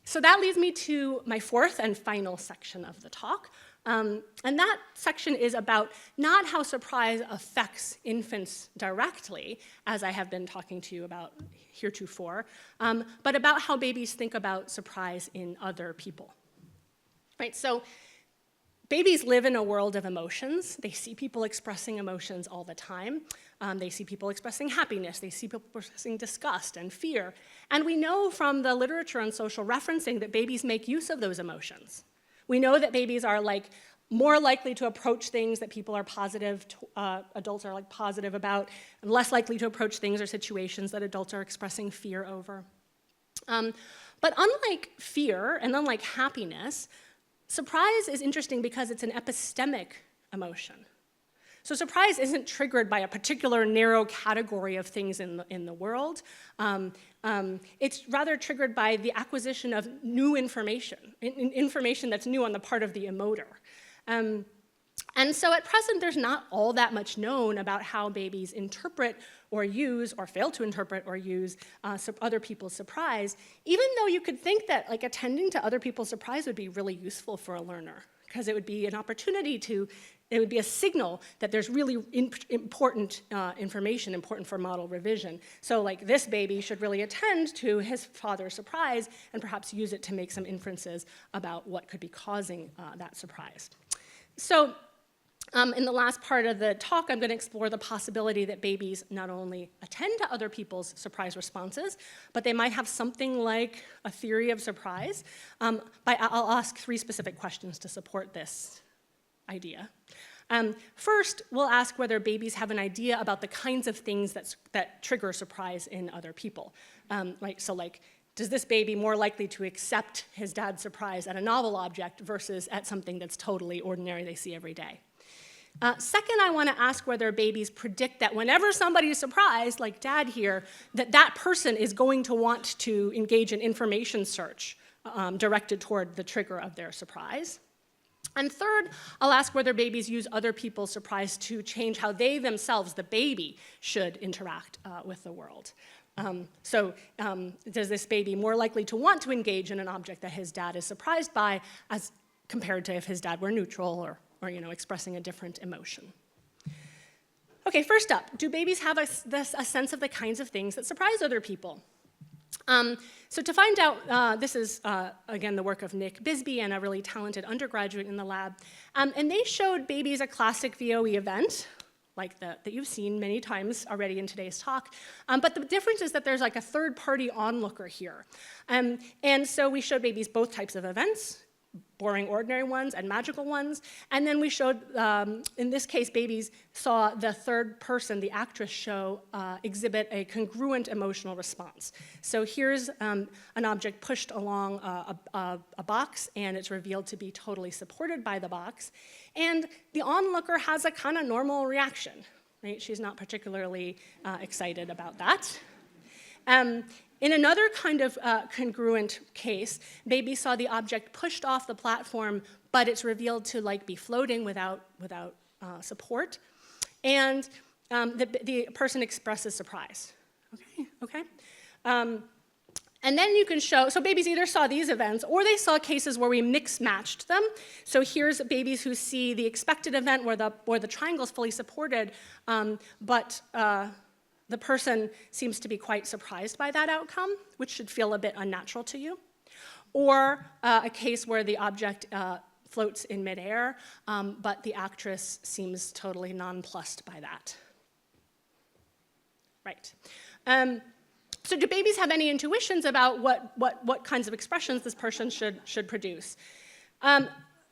so that leads me to my 4th and final section of the talk. And that section is about not how surprise affects infants directly, as I have been talking to you about heretofore, but about how babies think about surprise in other people. Right, so babies live in a world of emotions. They see people expressing emotions all the time. They see people expressing happiness. They see people expressing disgust and fear. And we know from the literature on social referencing that babies make use of those emotions. We know that babies are more likely to approach things that people are positive, adults are positive about, and less likely to approach things or situations that adults are expressing fear over. But unlike fear and unlike happiness, surprise is interesting because it's an epistemic emotion. So surprise isn't triggered by a particular narrow category of things in the world. It's rather triggered by the acquisition of new information, information that's new on the part of the emoter. And so at present, there's not all that much known about how babies interpret or use or fail to interpret or use other people's surprise, even though you could think that attending to other people's surprise would be really useful for a learner, because it would be an opportunity it would be a signal that there's really important information, important for model revision. So this baby should really attend to his father's surprise and perhaps use it to make some inferences about what could be causing that surprise. So in the last part of the talk, I'm going to explore the possibility that babies not only attend to other people's surprise responses, but they might have something like a theory of surprise. I'll ask 3 specific questions to support this idea. First, we'll ask whether babies have an idea about the kinds of things that trigger surprise in other people. Does this baby more likely to accept his dad's surprise at a novel object versus at something that's totally ordinary they see every day? Second, I want to ask whether babies predict that whenever somebody is surprised, like dad here, that person is going to want to engage in information search directed toward the trigger of their surprise. And third, I'll ask whether babies use other people's surprise to change how they themselves, the baby, should interact with the world. Does this baby more likely to want to engage in an object that his dad is surprised by as compared to if his dad were neutral or expressing a different emotion? Okay, first up, do babies have a sense of the kinds of things that surprise other people? So to find out, this is, again, the work of Nick Bisbee and a really talented undergraduate in the lab. And they showed babies a classic VOE event, like that you've seen many times already in today's talk. But the difference is that there's like a third-party onlooker here. And so we showed babies both types of events, boring ordinary ones and magical ones. And then we showed, in this case, babies saw the third person, the actress exhibit a congruent emotional response. So here's an object pushed along a box, and it's revealed to be totally supported by the box. And the onlooker has a kind of normal reaction, right? She's not particularly excited about that. In another kind of congruent case, babies saw the object pushed off the platform, but it's revealed to be floating without support, and the person expresses surprise. Okay. And then you can show, so babies either saw these events or they saw cases where we mix-matched them. So here's babies who see the expected event where the triangle is fully supported, but the person seems to be quite surprised by that outcome, which should feel a bit unnatural to you. Or a case where the object floats in midair, but the actress seems totally nonplussed by that. Right. So do babies have any intuitions about what kinds of expressions this person should produce?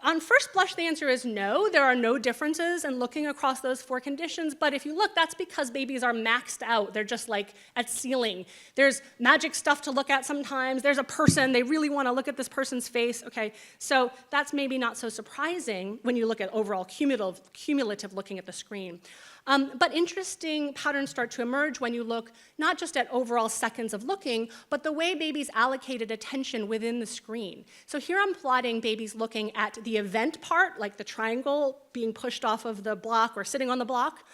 On first blush, the answer is no. There are no differences in looking across those four conditions, but if you look, that's because babies are maxed out. They're just like at ceiling. There's magic stuff to look at sometimes. There's a person. They really want to look at this person's face. Okay, so that's maybe not so surprising when you look at overall cumulative looking at the screen. But interesting patterns start to emerge when you look not just at overall seconds of looking, but the way babies allocated attention within the screen. So here I'm plotting babies looking at the event part, like the triangle being pushed off of the block or sitting on the block,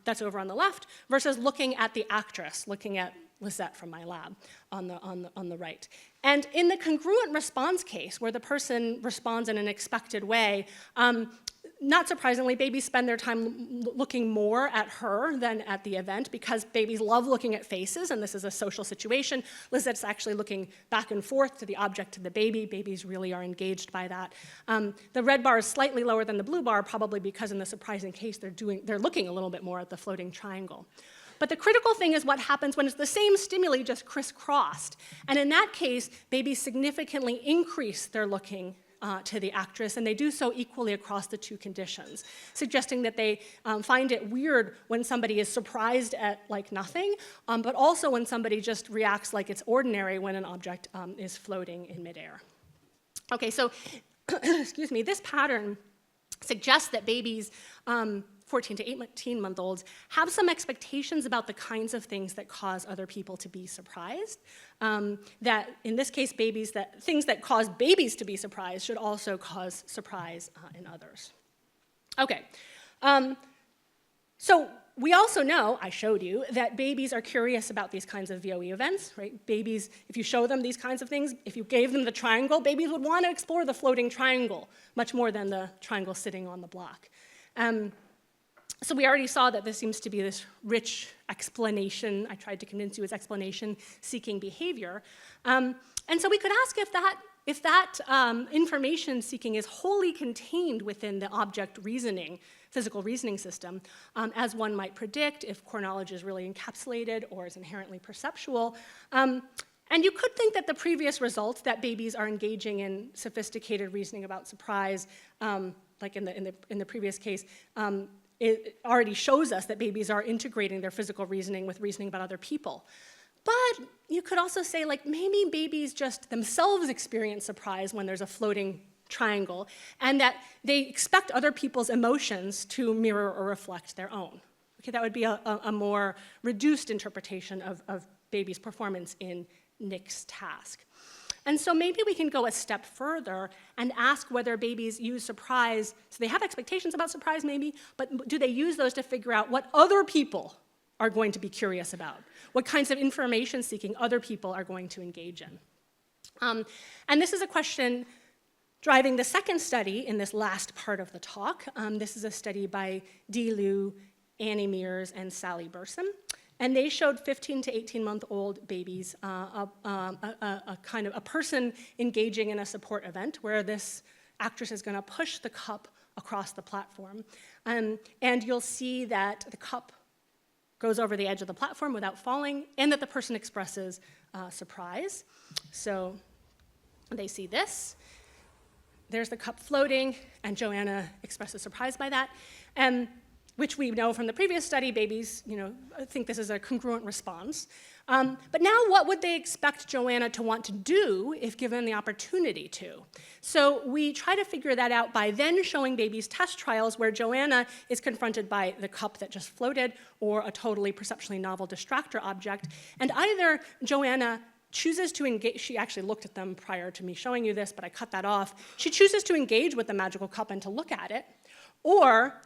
that's over on the left, versus looking at the actress, looking at Lisette from my lab on the right. And in the congruent response case, where the person responds in an expected way, not surprisingly, babies spend their time looking more at her than at the event because babies love looking at faces, and this is a social situation. Lisette's actually looking back and forth to the object to the baby. Babies really are engaged by that. The red bar is slightly lower than the blue bar, probably because in the surprising case, they're looking a little bit more at the floating triangle. But the critical thing is what happens when it's the same stimuli just crisscrossed. And in that case, babies significantly increase their looking to the actress, and they do so equally across the two conditions, suggesting that they find it weird when somebody is surprised at nothing, but also when somebody just reacts like it's ordinary when an object is floating in midair. Okay, so excuse me, this pattern suggests that babies 14 to 18-month-olds have some expectations about the kinds of things that cause other people to be surprised. That in this case, things that cause babies to be surprised should also cause surprise in others. Okay, so we also know, I showed you, that babies are curious about these kinds of VOE events, right? Babies, if you show them these kinds of things, if you gave them the triangle, babies would want to explore the floating triangle much more than the triangle sitting on the block. So we already saw that this seems to be this rich explanation. I tried to convince you it's explanation-seeking behavior. And so we could ask if that information seeking is wholly contained within the object reasoning, physical reasoning system, as one might predict if core knowledge is really encapsulated or is inherently perceptual. And you could think that the previous results, that babies are engaging in sophisticated reasoning about surprise, like in the previous case, it already shows us that babies are integrating their physical reasoning with reasoning about other people. But you could also say, like, maybe babies just themselves experience surprise when there's a floating triangle, and that they expect other people's emotions to mirror or reflect their own. Okay, that would be a more reduced interpretation of babies' performance in Nick's task. And so maybe we can go a step further and ask whether babies use surprise, so they have expectations about surprise maybe, but do they use those to figure out what other people are going to be curious about? What kinds of information seeking other people are going to engage in? And this is a question driving the second study in this last part of the talk. This is a study by Dee Liu, Annie Mears, and Sally Burson. And they showed 15 to 18-month-old babies, a person engaging in a support event where this actress is going to push the cup across the platform. And you'll see that the cup goes over the edge of the platform without falling, and that the person expresses surprise. So they see this. There's the cup floating, and Joanna expresses surprise by that. Which we know from the previous study, babies think this is a congruent response. But now what would they expect Joanna to want to do if given the opportunity to? So we try to figure that out by then showing babies test trials where Joanna is confronted by the cup that just floated or a totally perceptually novel distractor object. And either Joanna chooses to engage, she actually looked at them prior to me showing you this, but I cut that off. She chooses to engage with the magical cup and to look at it, or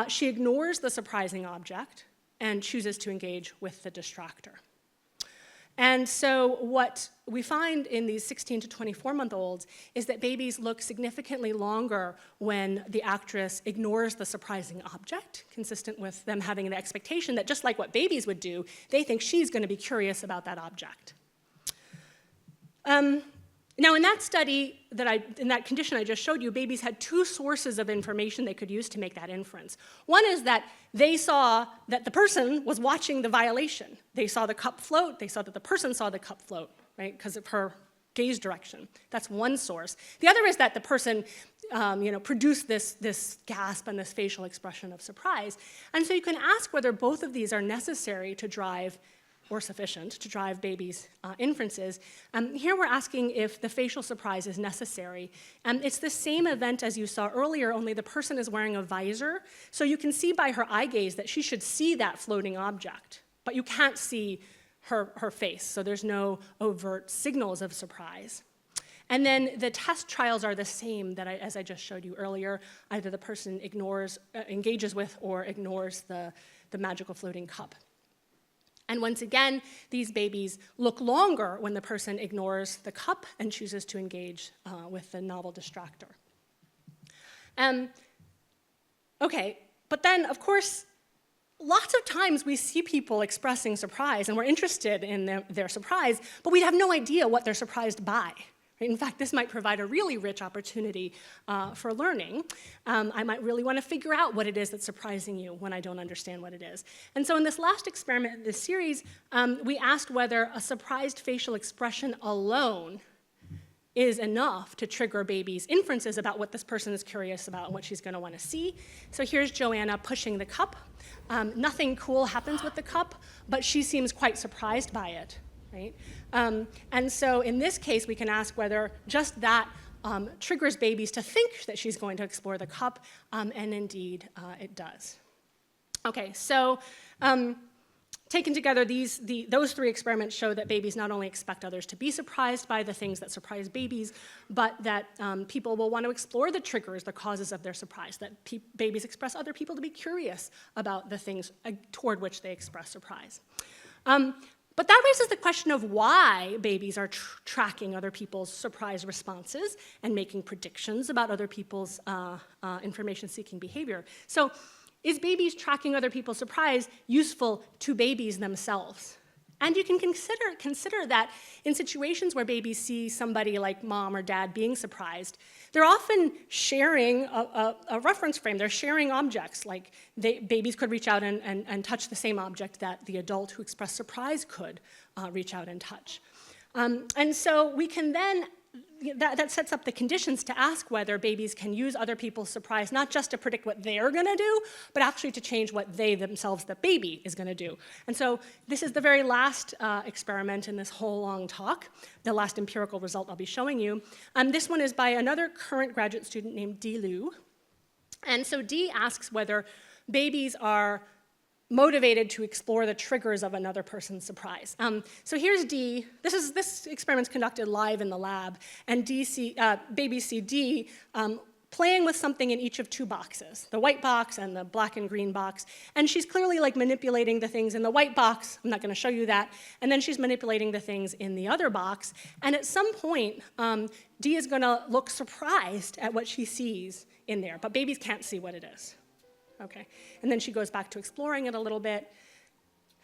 she ignores the surprising object and chooses to engage with the distractor. And so what we find in these 16 to 24-month-olds is that babies look significantly longer when the actress ignores the surprising object, consistent with them having the expectation that just like what babies would do, they think she's going to be curious about that object. Now, in that study, in that condition I just showed you, babies had two sources of information they could use to make that inference. One is that they saw that the person was watching the violation. They saw the cup float. They saw that the person saw the cup float, right, because of her gaze direction. That's one source. The other is that the person produced this gasp and this facial expression of surprise. And so you can ask whether both of these are necessary to drive or sufficient to drive babies' inferences. Here we're asking if the facial surprise is necessary. It's the same event as you saw earlier, only the person is wearing a visor. So you can see by her eye gaze that she should see that floating object, but you can't see her face, so there's no overt signals of surprise. And then the test trials are the same as I just showed you earlier. Either the person engages with or ignores the magical floating cup. And once again, these babies look longer when the person ignores the cup and chooses to engage with the novel distractor. Okay, but then, of course, lots of times we see people expressing surprise, and we're interested in their surprise, but we have no idea what they're surprised by. In fact, this might provide a really rich opportunity for learning. I might really want to figure out what it is that's surprising you when I don't understand what it is. And so in this last experiment in this series, we asked whether a surprised facial expression alone is enough to trigger babies' inferences about what this person is curious about and what she's going to want to see. So here's Joanna pushing the cup. Nothing cool happens with the cup, but she seems quite surprised by it. Right? And so in this case, we can ask whether just that triggers babies to think that she's going to explore the cup, and indeed it does. Okay, so taken together, those three experiments show that babies not only expect others to be surprised by the things that surprise babies, but that people will want to explore the triggers, the causes of their surprise, that babies express other people to be curious about the things toward which they express surprise. But that raises the question of why babies are tracking other people's surprise responses and making predictions about other people's information-seeking behavior. So is babies tracking other people's surprise useful to babies themselves? And you can consider that in situations where babies see somebody like mom or dad being surprised, they're often sharing a reference frame. They're sharing objects, like babies could reach out and touch the same object that the adult who expressed surprise could reach out and touch. And so we can then that sets up the conditions to ask whether babies can use other people's surprise, not just to predict what they're going to do, but actually to change what they themselves, the baby, is going to do. And so this is the very last experiment in this whole long talk, the last empirical result I'll be showing you. This one is by another current graduate student named Dee Liu. And so Dee asks whether babies are motivated to explore the triggers of another person's surprise. So here's Dee. This experiment's conducted live in the lab, and baby see Dee playing with something in each of two boxes, the white box and the black and green box. And she's clearly like manipulating the things in the white box. I'm not going to show you that. And then she's manipulating the things in the other box. And at some point, Dee is going to look surprised at what she sees in there, but babies can't see what it is. Okay, and then she goes back to exploring it a little bit.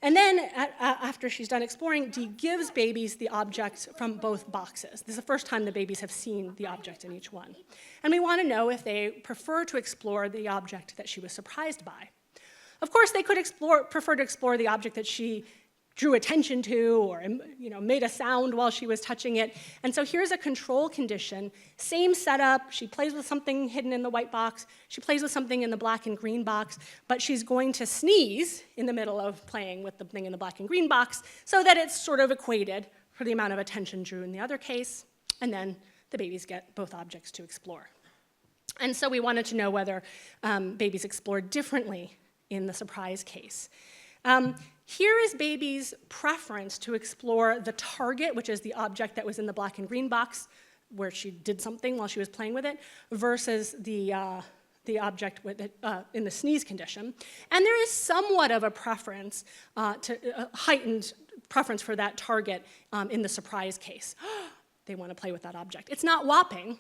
And then after she's done exploring, Dee gives babies the object from both boxes. This is the first time the babies have seen the object in each one. And we want to know if they prefer to explore the object that she was surprised by. Of course, they could prefer to explore the object that she drew attention to or made a sound while she was touching it. And so here's a control condition. Same setup. She plays with something hidden in the white box. She plays with something in the black and green box. But she's going to sneeze in the middle of playing with the thing in the black and green box so that it's sort of equated for the amount of attention drew in the other case. And then the babies get both objects to explore. And so we wanted to know whether babies explored differently in the surprise case. Here is baby's preference to explore the target, which is the object that was in the black and green box, where she did something while she was playing with it, versus the object with it, in the sneeze condition. And there is somewhat of a preference, heightened preference for that target in the surprise case. They want to play with that object. It's not whopping.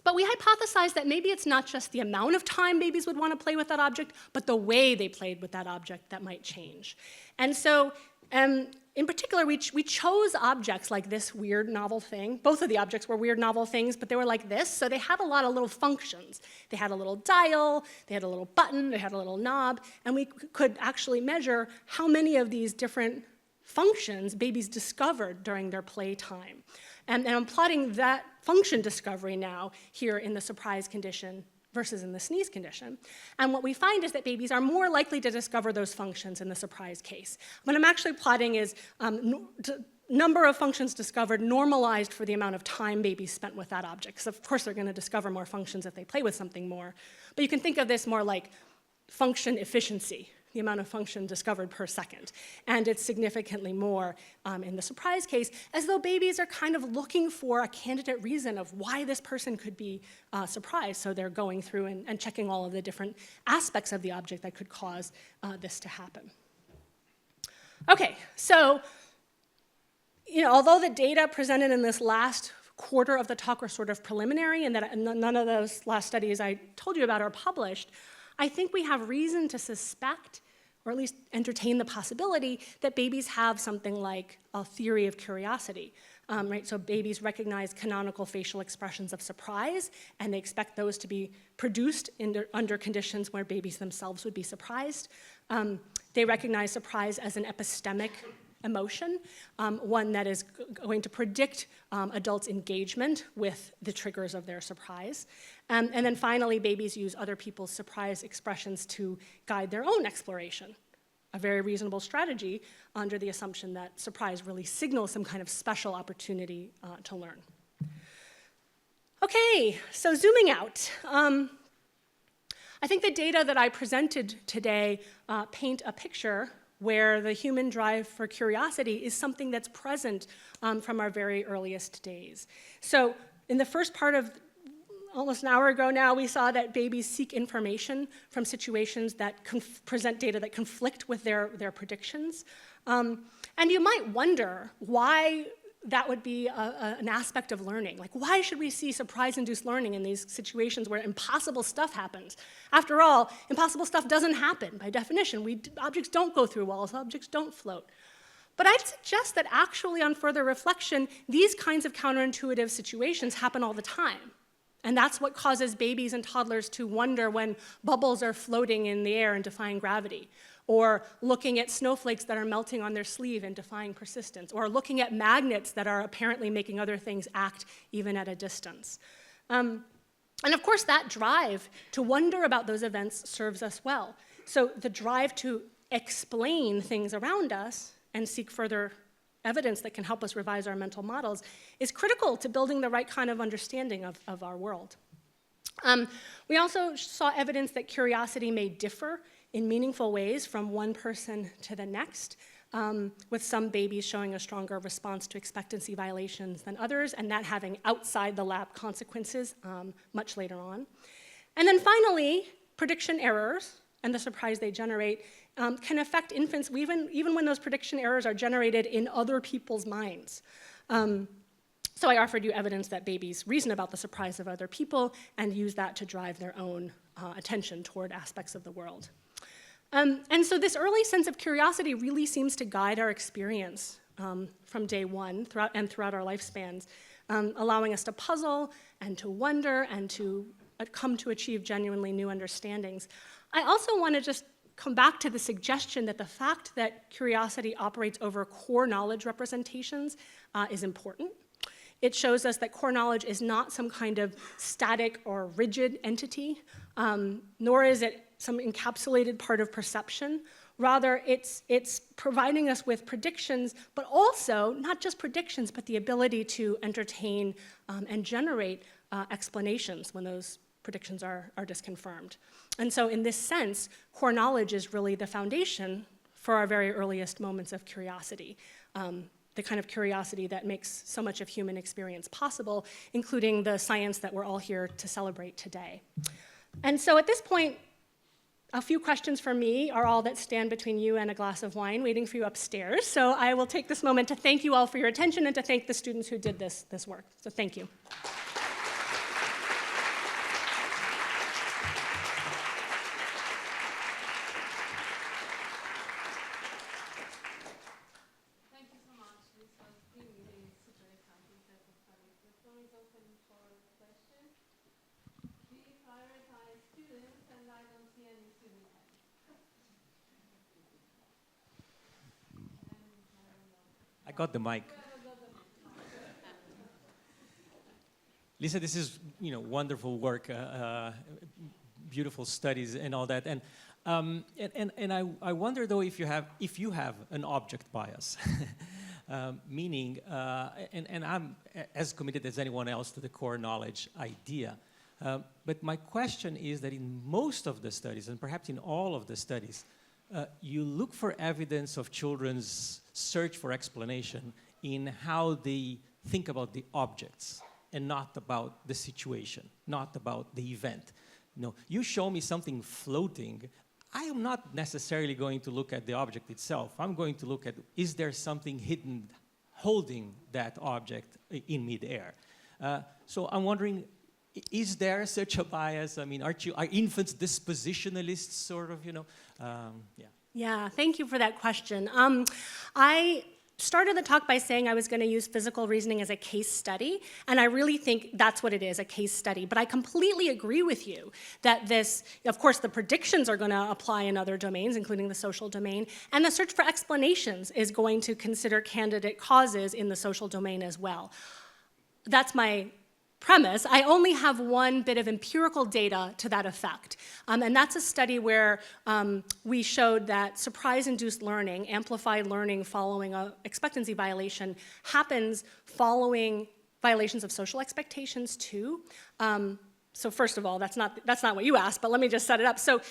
But we hypothesized that maybe it's not just the amount of time babies would want to play with that object, but the way they played with that object that might change. And so in particular, we chose objects like this weird novel thing. Both of the objects were weird novel things, but they were like this, so they had a lot of little functions. They had a little dial, they had a little button, they had a little knob, and we could actually measure how many of these different functions babies discovered during their playtime. And I'm plotting that function discovery now here in the surprise condition versus in the sneeze condition. And what we find is that babies are more likely to discover those functions in the surprise case. What I'm actually plotting is number of functions discovered normalized for the amount of time babies spent with that object. Because of course they're going to discover more functions if they play with something more. But you can think of this more like function efficiency, the amount of function discovered per second. And it's significantly more in the surprise case, as though babies are kind of looking for a candidate reason of why this person could be surprised. So they're going through and checking all of the different aspects of the object that could cause this to happen. Okay, so although the data presented in this last quarter of the talk are sort of preliminary and that none of those last studies I told you about are published, I think we have reason to suspect, or at least entertain the possibility, that babies have something like a theory of curiosity. Right? So babies recognize canonical facial expressions of surprise, and they expect those to be produced under conditions where babies themselves would be surprised. They recognize surprise as an epistemic emotion, one that is going to predict adults' engagement with the triggers of their surprise. And then finally, babies use other people's surprise expressions to guide their own exploration, a very reasonable strategy under the assumption that surprise really signals some kind of special opportunity to learn. Okay, so zooming out. I think the data that I presented today paint a picture where the human drive for curiosity is something that's present from our very earliest days. So in the first part of almost an hour ago now, we saw that babies seek information from situations that present data that conflict with their predictions. And you might wonder why that would be an aspect of learning. Like, why should we see surprise-induced learning in these situations where impossible stuff happens? After all, impossible stuff doesn't happen by definition. Objects don't go through walls, objects don't float. But I'd suggest that actually, on further reflection, these kinds of counterintuitive situations happen all the time. And that's what causes babies and toddlers to wonder when bubbles are floating in the air and defying gravity, or looking at snowflakes that are melting on their sleeve and defying persistence, or looking at magnets that are apparently making other things act even at a distance. And of course, that drive to wonder about those events serves us well. So the drive to explain things around us and seek further evidence that can help us revise our mental models is critical to building the right kind of understanding of our world. We also saw evidence that curiosity may differ in meaningful ways from one person to the next, with some babies showing a stronger response to expectancy violations than others, and that having outside the lab consequences much later on. And then finally, prediction errors and the surprise they generate can affect infants even when those prediction errors are generated in other people's minds. So I offered you evidence that babies reason about the surprise of other people and use that to drive their own attention toward aspects of the world. And so this early sense of curiosity really seems to guide our experience from day one throughout our lifespans, allowing us to puzzle and to wonder and to come to achieve genuinely new understandings. I also want to just come back to the suggestion that the fact that curiosity operates over core knowledge representations is important. It shows us that core knowledge is not some kind of static or rigid entity, nor is it some encapsulated part of perception. Rather, it's providing us with predictions, but also not just predictions, but the ability to entertain and generate explanations when those predictions are disconfirmed. And so in this sense, core knowledge is really the foundation for our very earliest moments of curiosity, the kind of curiosity that makes so much of human experience possible, including the science that we're all here to celebrate today. And so at this point, a few questions for me are all that stand between you and a glass of wine waiting for you upstairs. So I will take this moment to thank you all for your attention and to thank the students who did this work. So thank you. Thank you so much. This was really super exciting set of studies. The floor is open for questions. We prioritize students, and I don't see any student hands. I got the mic. Lisa, this is wonderful work, beautiful studies and all that. And I wonder though if you have an object bias, meaning and I'm as committed as anyone else to the core knowledge idea. But my question is that in most of the studies, and perhaps in all of the studies, you look for evidence of children's search for explanation in how they think about the objects and not about the situation, not about the event. You show me something floating, I am not necessarily going to look at the object itself. I'm going to look at, is there something hidden holding that object in midair? So I'm wondering, is there such a bias? I mean, are infants dispositionalists, sort of, yeah. Yeah, thank you for that question. I started the talk by saying I was going to use physical reasoning as a case study, and I really think that's what it is, a case study. But I completely agree with you that this, of course, the predictions are going to apply in other domains, including the social domain, and the search for explanations is going to consider candidate causes in the social domain as well. That's my premise. I only have one bit of empirical data to that effect, and that's a study where we showed that surprise-induced learning, amplified learning following an expectancy violation, happens following violations of social expectations too. So first of all, that's not what you asked, but let me just set it up. So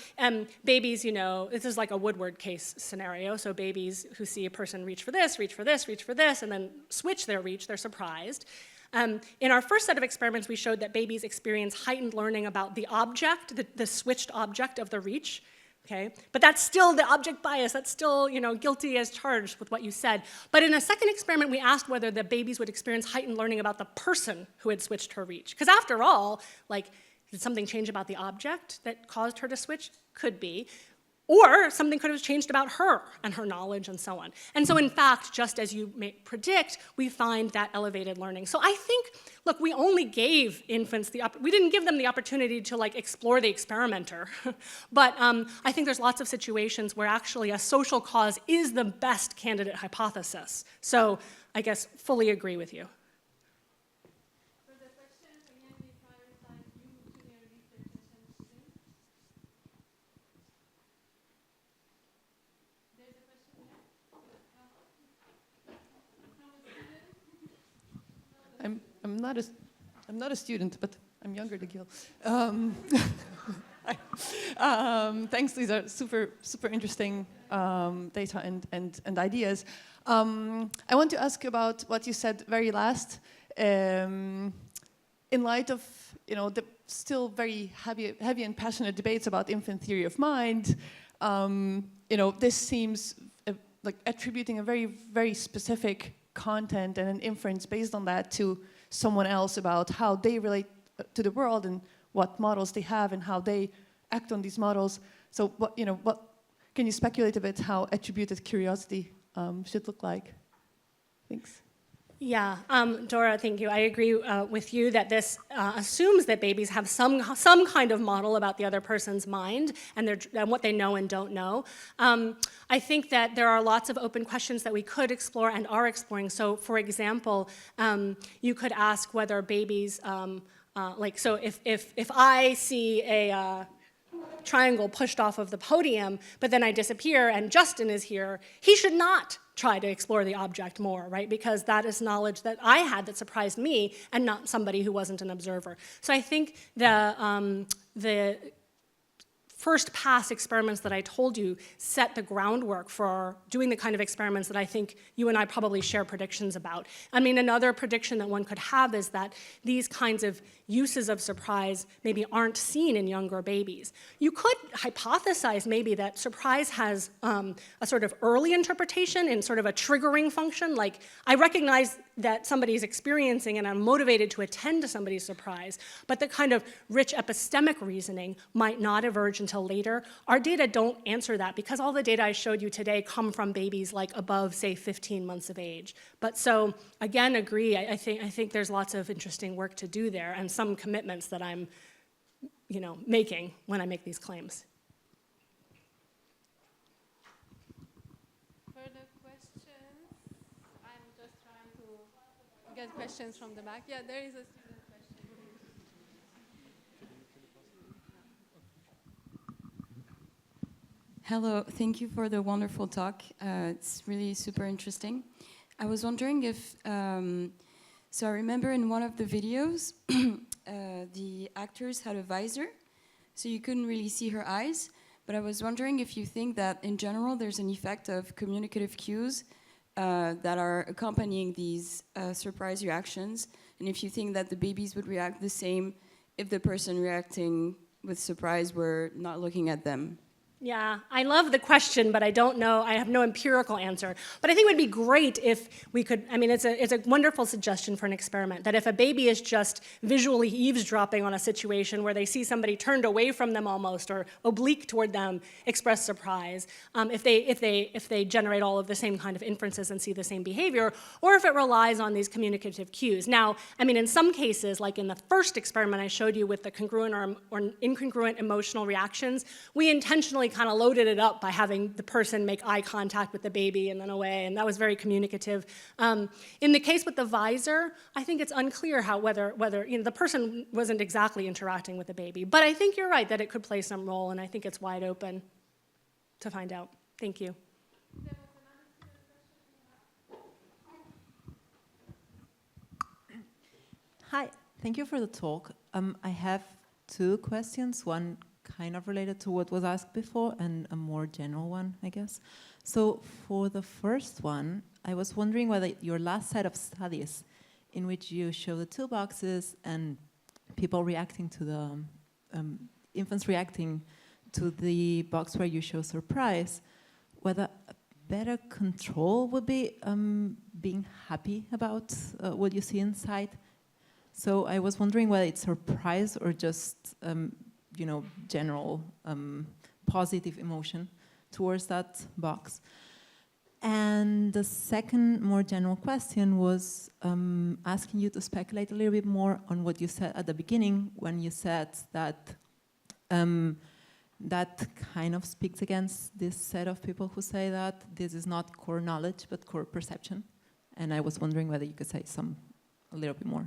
babies, this is like a Woodward case scenario. So babies who see a person reach for this, reach for this, reach for this, and then switch their reach, they're surprised. In our first set of experiments, we showed that babies experience heightened learning about the object, the switched object of the reach, okay? But that's still the object bias. That's still, guilty as charged with what you said. But in a second experiment, we asked whether the babies would experience heightened learning about the person who had switched her reach. Because after all, did something change about the object that caused her to switch? Could be. Or something could have changed about her and her knowledge and so on. And so in fact, just as you may predict, we find that elevated learning. So I think, look, we only gave infants we didn't give them the opportunity to like explore the experimenter. But I think there's lots of situations where actually a social cause is the best candidate hypothesis. So I guess fully agree with you. For the question, again, we prioritize you, junior researchers, and students. There's a question here. I'm not a student, but I'm younger than Gil. Thanks, these are super interesting data and ideas. I want to ask about what you said very last. In light of the still very heavy and passionate debates about infant theory of mind, this seems like attributing a very specific content and an inference based on that to someone else about how they relate to the world and what models they have and how they act on these models. So what can you speculate a bit how attributed curiosity should look like? Thanks. Yeah, Dora, thank you. I agree with you that this assumes that babies have some kind of model about the other person's mind and what they know and don't know. I think that there are lots of open questions that we could explore and are exploring. So, for example, you could ask whether babies, so if I see a triangle pushed off of the podium, but then I disappear and Justin is here, he should not try to explore the object more, right? Because that is knowledge that I had that surprised me and not somebody who wasn't an observer. So I think the first pass experiments that I told you set the groundwork for doing the kind of experiments that I think you and I probably share predictions about. I mean, another prediction that one could have is that these kinds of uses of surprise maybe aren't seen in younger babies. You could hypothesize maybe that surprise has a sort of early interpretation and sort of a triggering function, like I recognize that somebody's experiencing and I'm motivated to attend to somebody's surprise, but the kind of rich epistemic reasoning might not emerge until later. Our data don't answer that because all the data I showed you today come from babies like above, say, 15 months of age. But so, again, agree, I think there's lots of interesting work to do there and some commitments that I'm making when I make these claims. Further questions? I'm just trying to get questions from the back. Yeah, there is a student question. Hello, thank you for the wonderful talk. It's really super interesting. I was wondering if, so I remember in one of the videos, the actors had a visor, so you couldn't really see her eyes, but I was wondering if you think that in general there's an effect of communicative cues that are accompanying these surprise reactions, and if you think that the babies would react the same if the person reacting with surprise were not looking at them. Yeah, I love the question, but I don't know, I have no empirical answer. But I think it would be great if we could, I mean, it's a wonderful suggestion for an experiment, that if a baby is just visually eavesdropping on a situation where they see somebody turned away from them almost or oblique toward them, express surprise, if they generate all of the same kind of inferences and see the same behavior, or if it relies on these communicative cues. Now, I mean, in some cases, like in the first experiment I showed you with the congruent or incongruent emotional reactions, we intentionally kind of loaded it up by having the person make eye contact with the baby and then away, and that was very communicative. In the case with the visor, I think it's unclear whether the person wasn't exactly interacting with the baby. But I think you're right that it could play some role, and I think it's wide open to find out. Thank you. Hi, thank you for the talk. I have two questions, one kind of related to what was asked before and a more general one, I guess. So for the first one, I was wondering whether your last set of studies in which you show the two boxes and people reacting to the, infants reacting to the box where you show surprise, whether a better control would be being happy about what you see inside. So I was wondering whether it's surprise or just general positive emotion towards that box. And the second, more general question was asking you to speculate a little bit more on what you said at the beginning when you said that that kind of speaks against this set of people who say that this is not core knowledge but core perception. And I was wondering whether you could say a little bit more.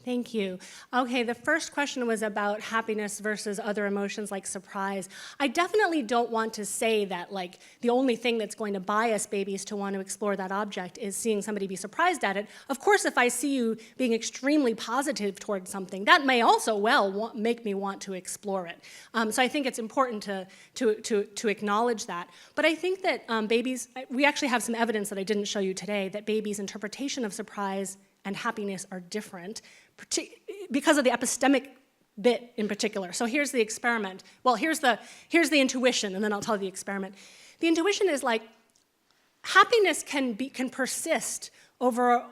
Thank you. Okay, the first question was about happiness versus other emotions like surprise. I definitely don't want to say that like the only thing that's going to bias babies to want to explore that object is seeing somebody be surprised at it. Of course, if I see you being extremely positive towards something, that may also make me want to explore it. So I think it's important to acknowledge that. But I think that babies, we actually have some evidence that I didn't show you today that babies' interpretation of surprise and happiness are different, because of the epistemic bit in particular. So here's the experiment. Well, here's the intuition, and then I'll tell you the experiment. The intuition is like happiness can persist over,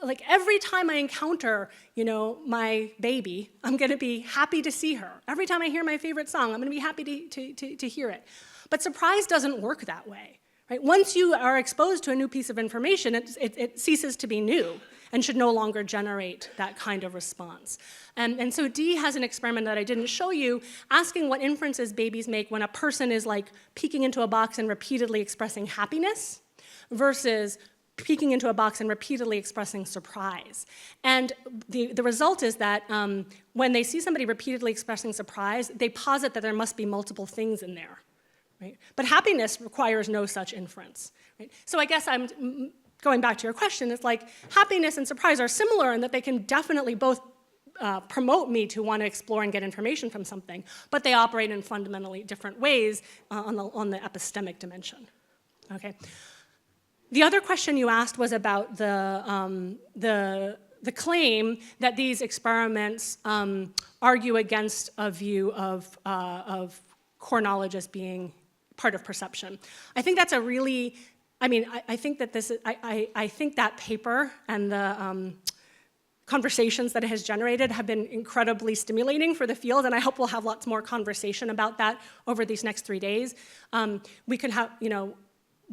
like every time I encounter, my baby, I'm going to be happy to see her. Every time I hear my favorite song, I'm going to be happy to hear it. But surprise doesn't work that way. Right? Once you are exposed to a new piece of information, it ceases to be new and should no longer generate that kind of response. And so Dee has an experiment that I didn't show you, asking what inferences babies make when a person is like peeking into a box and repeatedly expressing happiness versus peeking into a box and repeatedly expressing surprise. And the result is that when they see somebody repeatedly expressing surprise, they posit that there must be multiple things in there. Right? But happiness requires no such inference. Right? So I guess I'm going back to your question, it's like happiness and surprise are similar in that they can definitely both promote me to want to explore and get information from something, but they operate in fundamentally different ways on the epistemic dimension. Okay. The other question you asked was about the claim that these experiments argue against a view of core knowledge as being part of perception. I think that's a really, I think that this is, I think that paper and the conversations that it has generated have been incredibly stimulating for the field, and I hope we'll have lots more conversation about that over these next 3 days. We could have,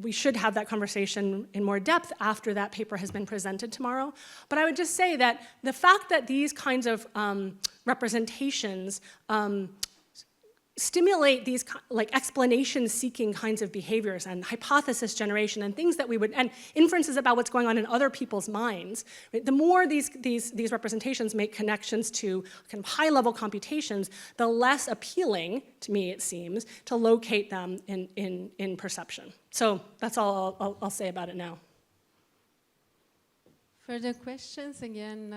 we should have that conversation in more depth after that paper has been presented tomorrow. But I would just say that the fact that these kinds of representations stimulate these like explanation-seeking kinds of behaviors and hypothesis generation and things that we would, and inferences about what's going on in other people's minds. Right? The more these representations make connections to kind of high-level computations, the less appealing, to me it seems, to locate them in perception. So that's all I'll say about it now. Further questions? Again,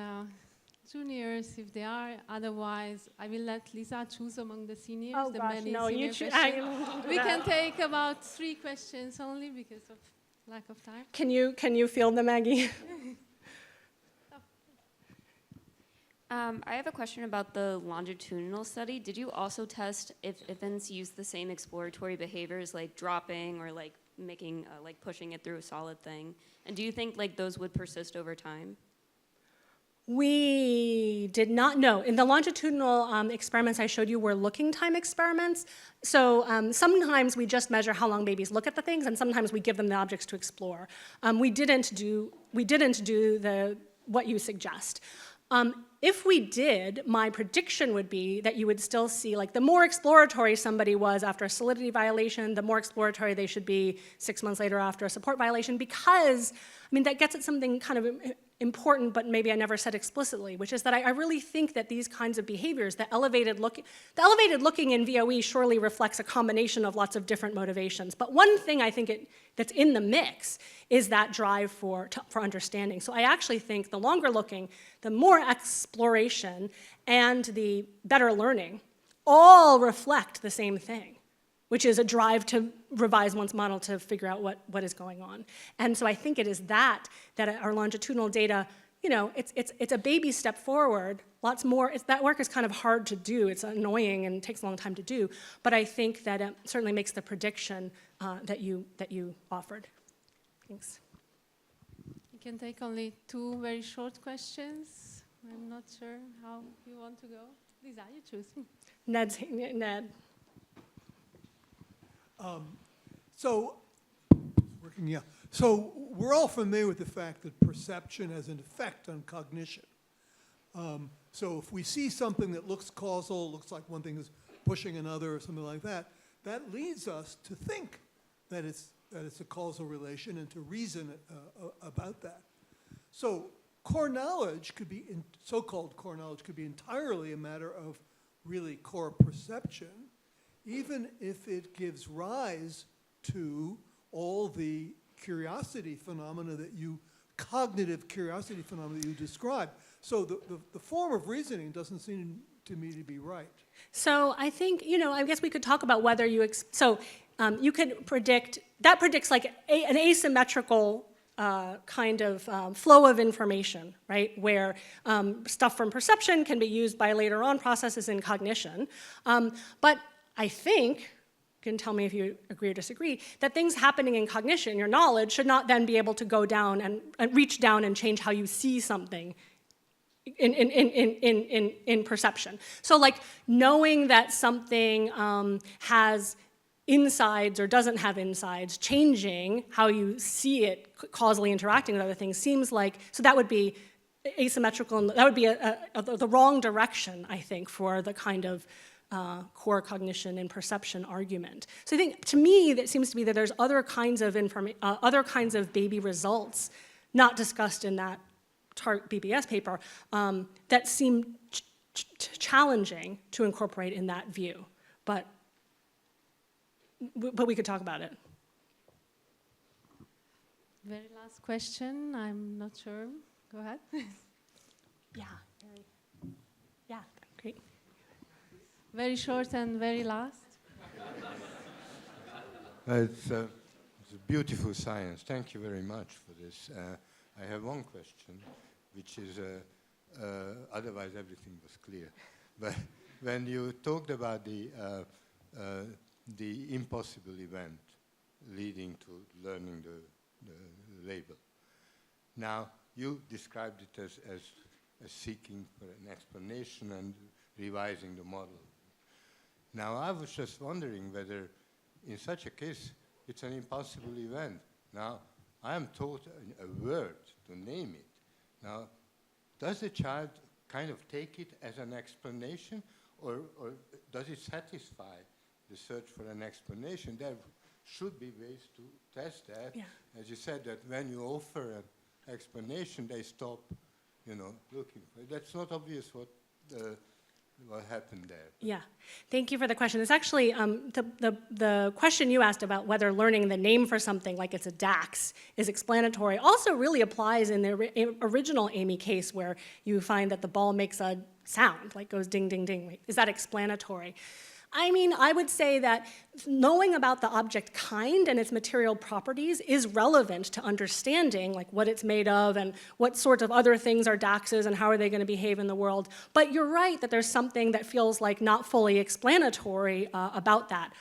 juniors, if they are. Otherwise, I will let Lisa choose among the seniors. Oh the gosh, many no, senior you choose. questions. We can take about 3 questions only because of lack of time. Can you field them, Maggie? I have a question about the longitudinal study. Did you also test if infants use the same exploratory behaviors like dropping or like making, like pushing it through a solid thing? And do you think like those would persist over time? We did not know. In the longitudinal experiments I showed you were looking time experiments. So sometimes we just measure how long babies look at the things, and sometimes we give them the objects to explore. We didn't do what you suggest. If we did, my prediction would be that you would still see, like, the more exploratory somebody was after a solidity violation, the more exploratory they should be 6 months later after a support violation, because, that gets at something kind of important, but maybe I never said explicitly, which is that I really think that these kinds of behaviors, the elevated looking in VOE surely reflects a combination of lots of different motivations. But one thing I think that's in the mix is that drive for understanding. So I actually think the longer looking, the more exploration, and the better learning all reflect the same thing, which is a drive to revise one's model to figure out what is going on. And so I think it is that our longitudinal data, it's a baby step forward. Lots more, that work is kind of hard to do. It's annoying and takes a long time to do. But I think that it certainly makes the prediction that you offered. Thanks. You can take only 2 very short questions. I'm not sure how you want to go. Lisa, you choose. Ned. So, working, yeah. So we're all familiar with the fact that perception has an effect on cognition. So if we see something that looks causal, looks like one thing is pushing another or something like that, that leads us to think that it's a causal relation and to reason about that. So core knowledge could be, so-called core knowledge could be entirely a matter of really core perception, even if it gives rise to all the curiosity phenomena that cognitive curiosity phenomena that you described. So the form of reasoning doesn't seem to me to be right. So I think, I guess we could talk about whether you you could predict, that predicts like an asymmetrical kind of flow of information, right? Where stuff from perception can be used by later on processes in cognition. But I think, you can tell me if you agree or disagree, that things happening in cognition, your knowledge, should not then be able to go down and reach down and change how you see something in perception. So like knowing that something has insides or doesn't have insides, changing how you see it causally interacting with other things seems like, so that would be asymmetrical, and that would be the wrong direction, I think, for the kind of core cognition and perception argument. So I think, to me, that seems to be that there's other kinds of baby results not discussed in that BBS paper that seem challenging to incorporate in that view. But we could talk about it. Very last question. I'm not sure. Go ahead. Yeah, great. Very short and very last. It's a beautiful science. Thank you very much for this. I have one question, which is, otherwise everything was clear. But when you talked about the impossible event leading to learning the label, now you described it as seeking for an explanation and revising the model. Now, I was just wondering whether, in such a case, it's an impossible event. Now, I am taught a word to name it. Now, does the child kind of take it as an explanation, or does it satisfy the search for an explanation? There should be ways to test that. Yeah. As you said, that when you offer an explanation, they stop, looking for it. That's not obvious what happened there. Yeah, thank you for the question. It's actually, the question you asked about whether learning the name for something like it's a DAX is explanatory also really applies in the original Amy case where you find that the ball makes a sound, like goes ding, ding, ding. Is that explanatory? I mean, I would say that knowing about the object kind and its material properties is relevant to understanding like what it's made of and what sorts of other things are DAXs and how are they going to behave in the world. But you're right that there's something that feels like not fully explanatory about that.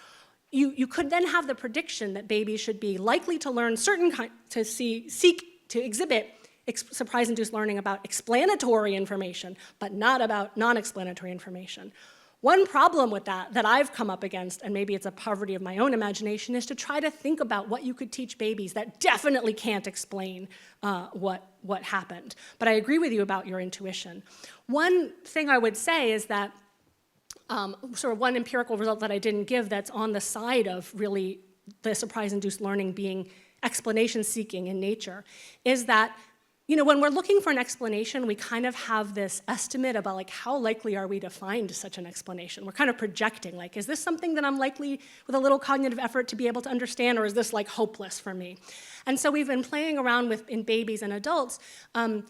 You could then have the prediction that babies should be likely to learn certain seek to exhibit surprise-induced learning about explanatory information, but not about non-explanatory information. One problem with that I've come up against, and maybe it's a poverty of my own imagination, is to try to think about what you could teach babies that definitely can't explain what happened. But I agree with you about your intuition. One thing I would say is that sort of one empirical result that I didn't give that's on the side of really the surprise-induced learning being explanation-seeking in nature is that when we're looking for an explanation, we kind of have this estimate about like how likely are we to find such an explanation. We're kind of projecting, like, is this something that I'm likely with a little cognitive effort to be able to understand, or is this like hopeless for me? And so we've been playing around with, in babies and adults,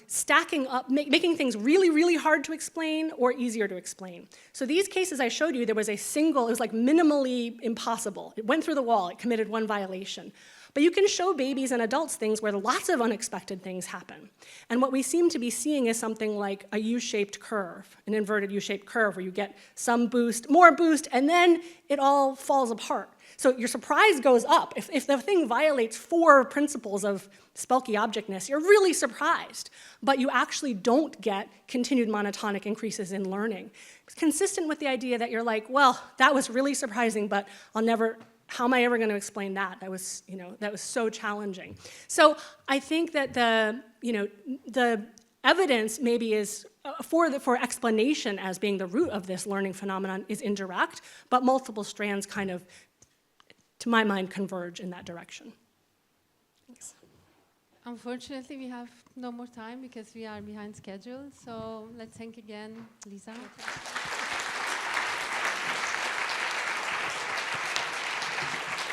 stacking up, making things really, really hard to explain or easier to explain. So these cases I showed you, there was it was like minimally impossible. It went through the wall, it committed one violation. But you can show babies and adults things where lots of unexpected things happen. And what we seem to be seeing is something like a U-shaped curve, an inverted U-shaped curve where you get some boost, more boost, and then it all falls apart. So your surprise goes up. If the thing violates 4 principles of Spelke objectness, you're really surprised. But you actually don't get continued monotonic increases in learning. It's consistent with the idea that you're like, well, that was really surprising, but I'll never how am I ever going to explain that? That was, that was so challenging. So I think that the evidence maybe is for explanation as being the root of this learning phenomenon is indirect, but multiple strands kind of, to my mind, converge in that direction. Thanks. Unfortunately, we have no more time because we are behind schedule. So let's thank again Lisa.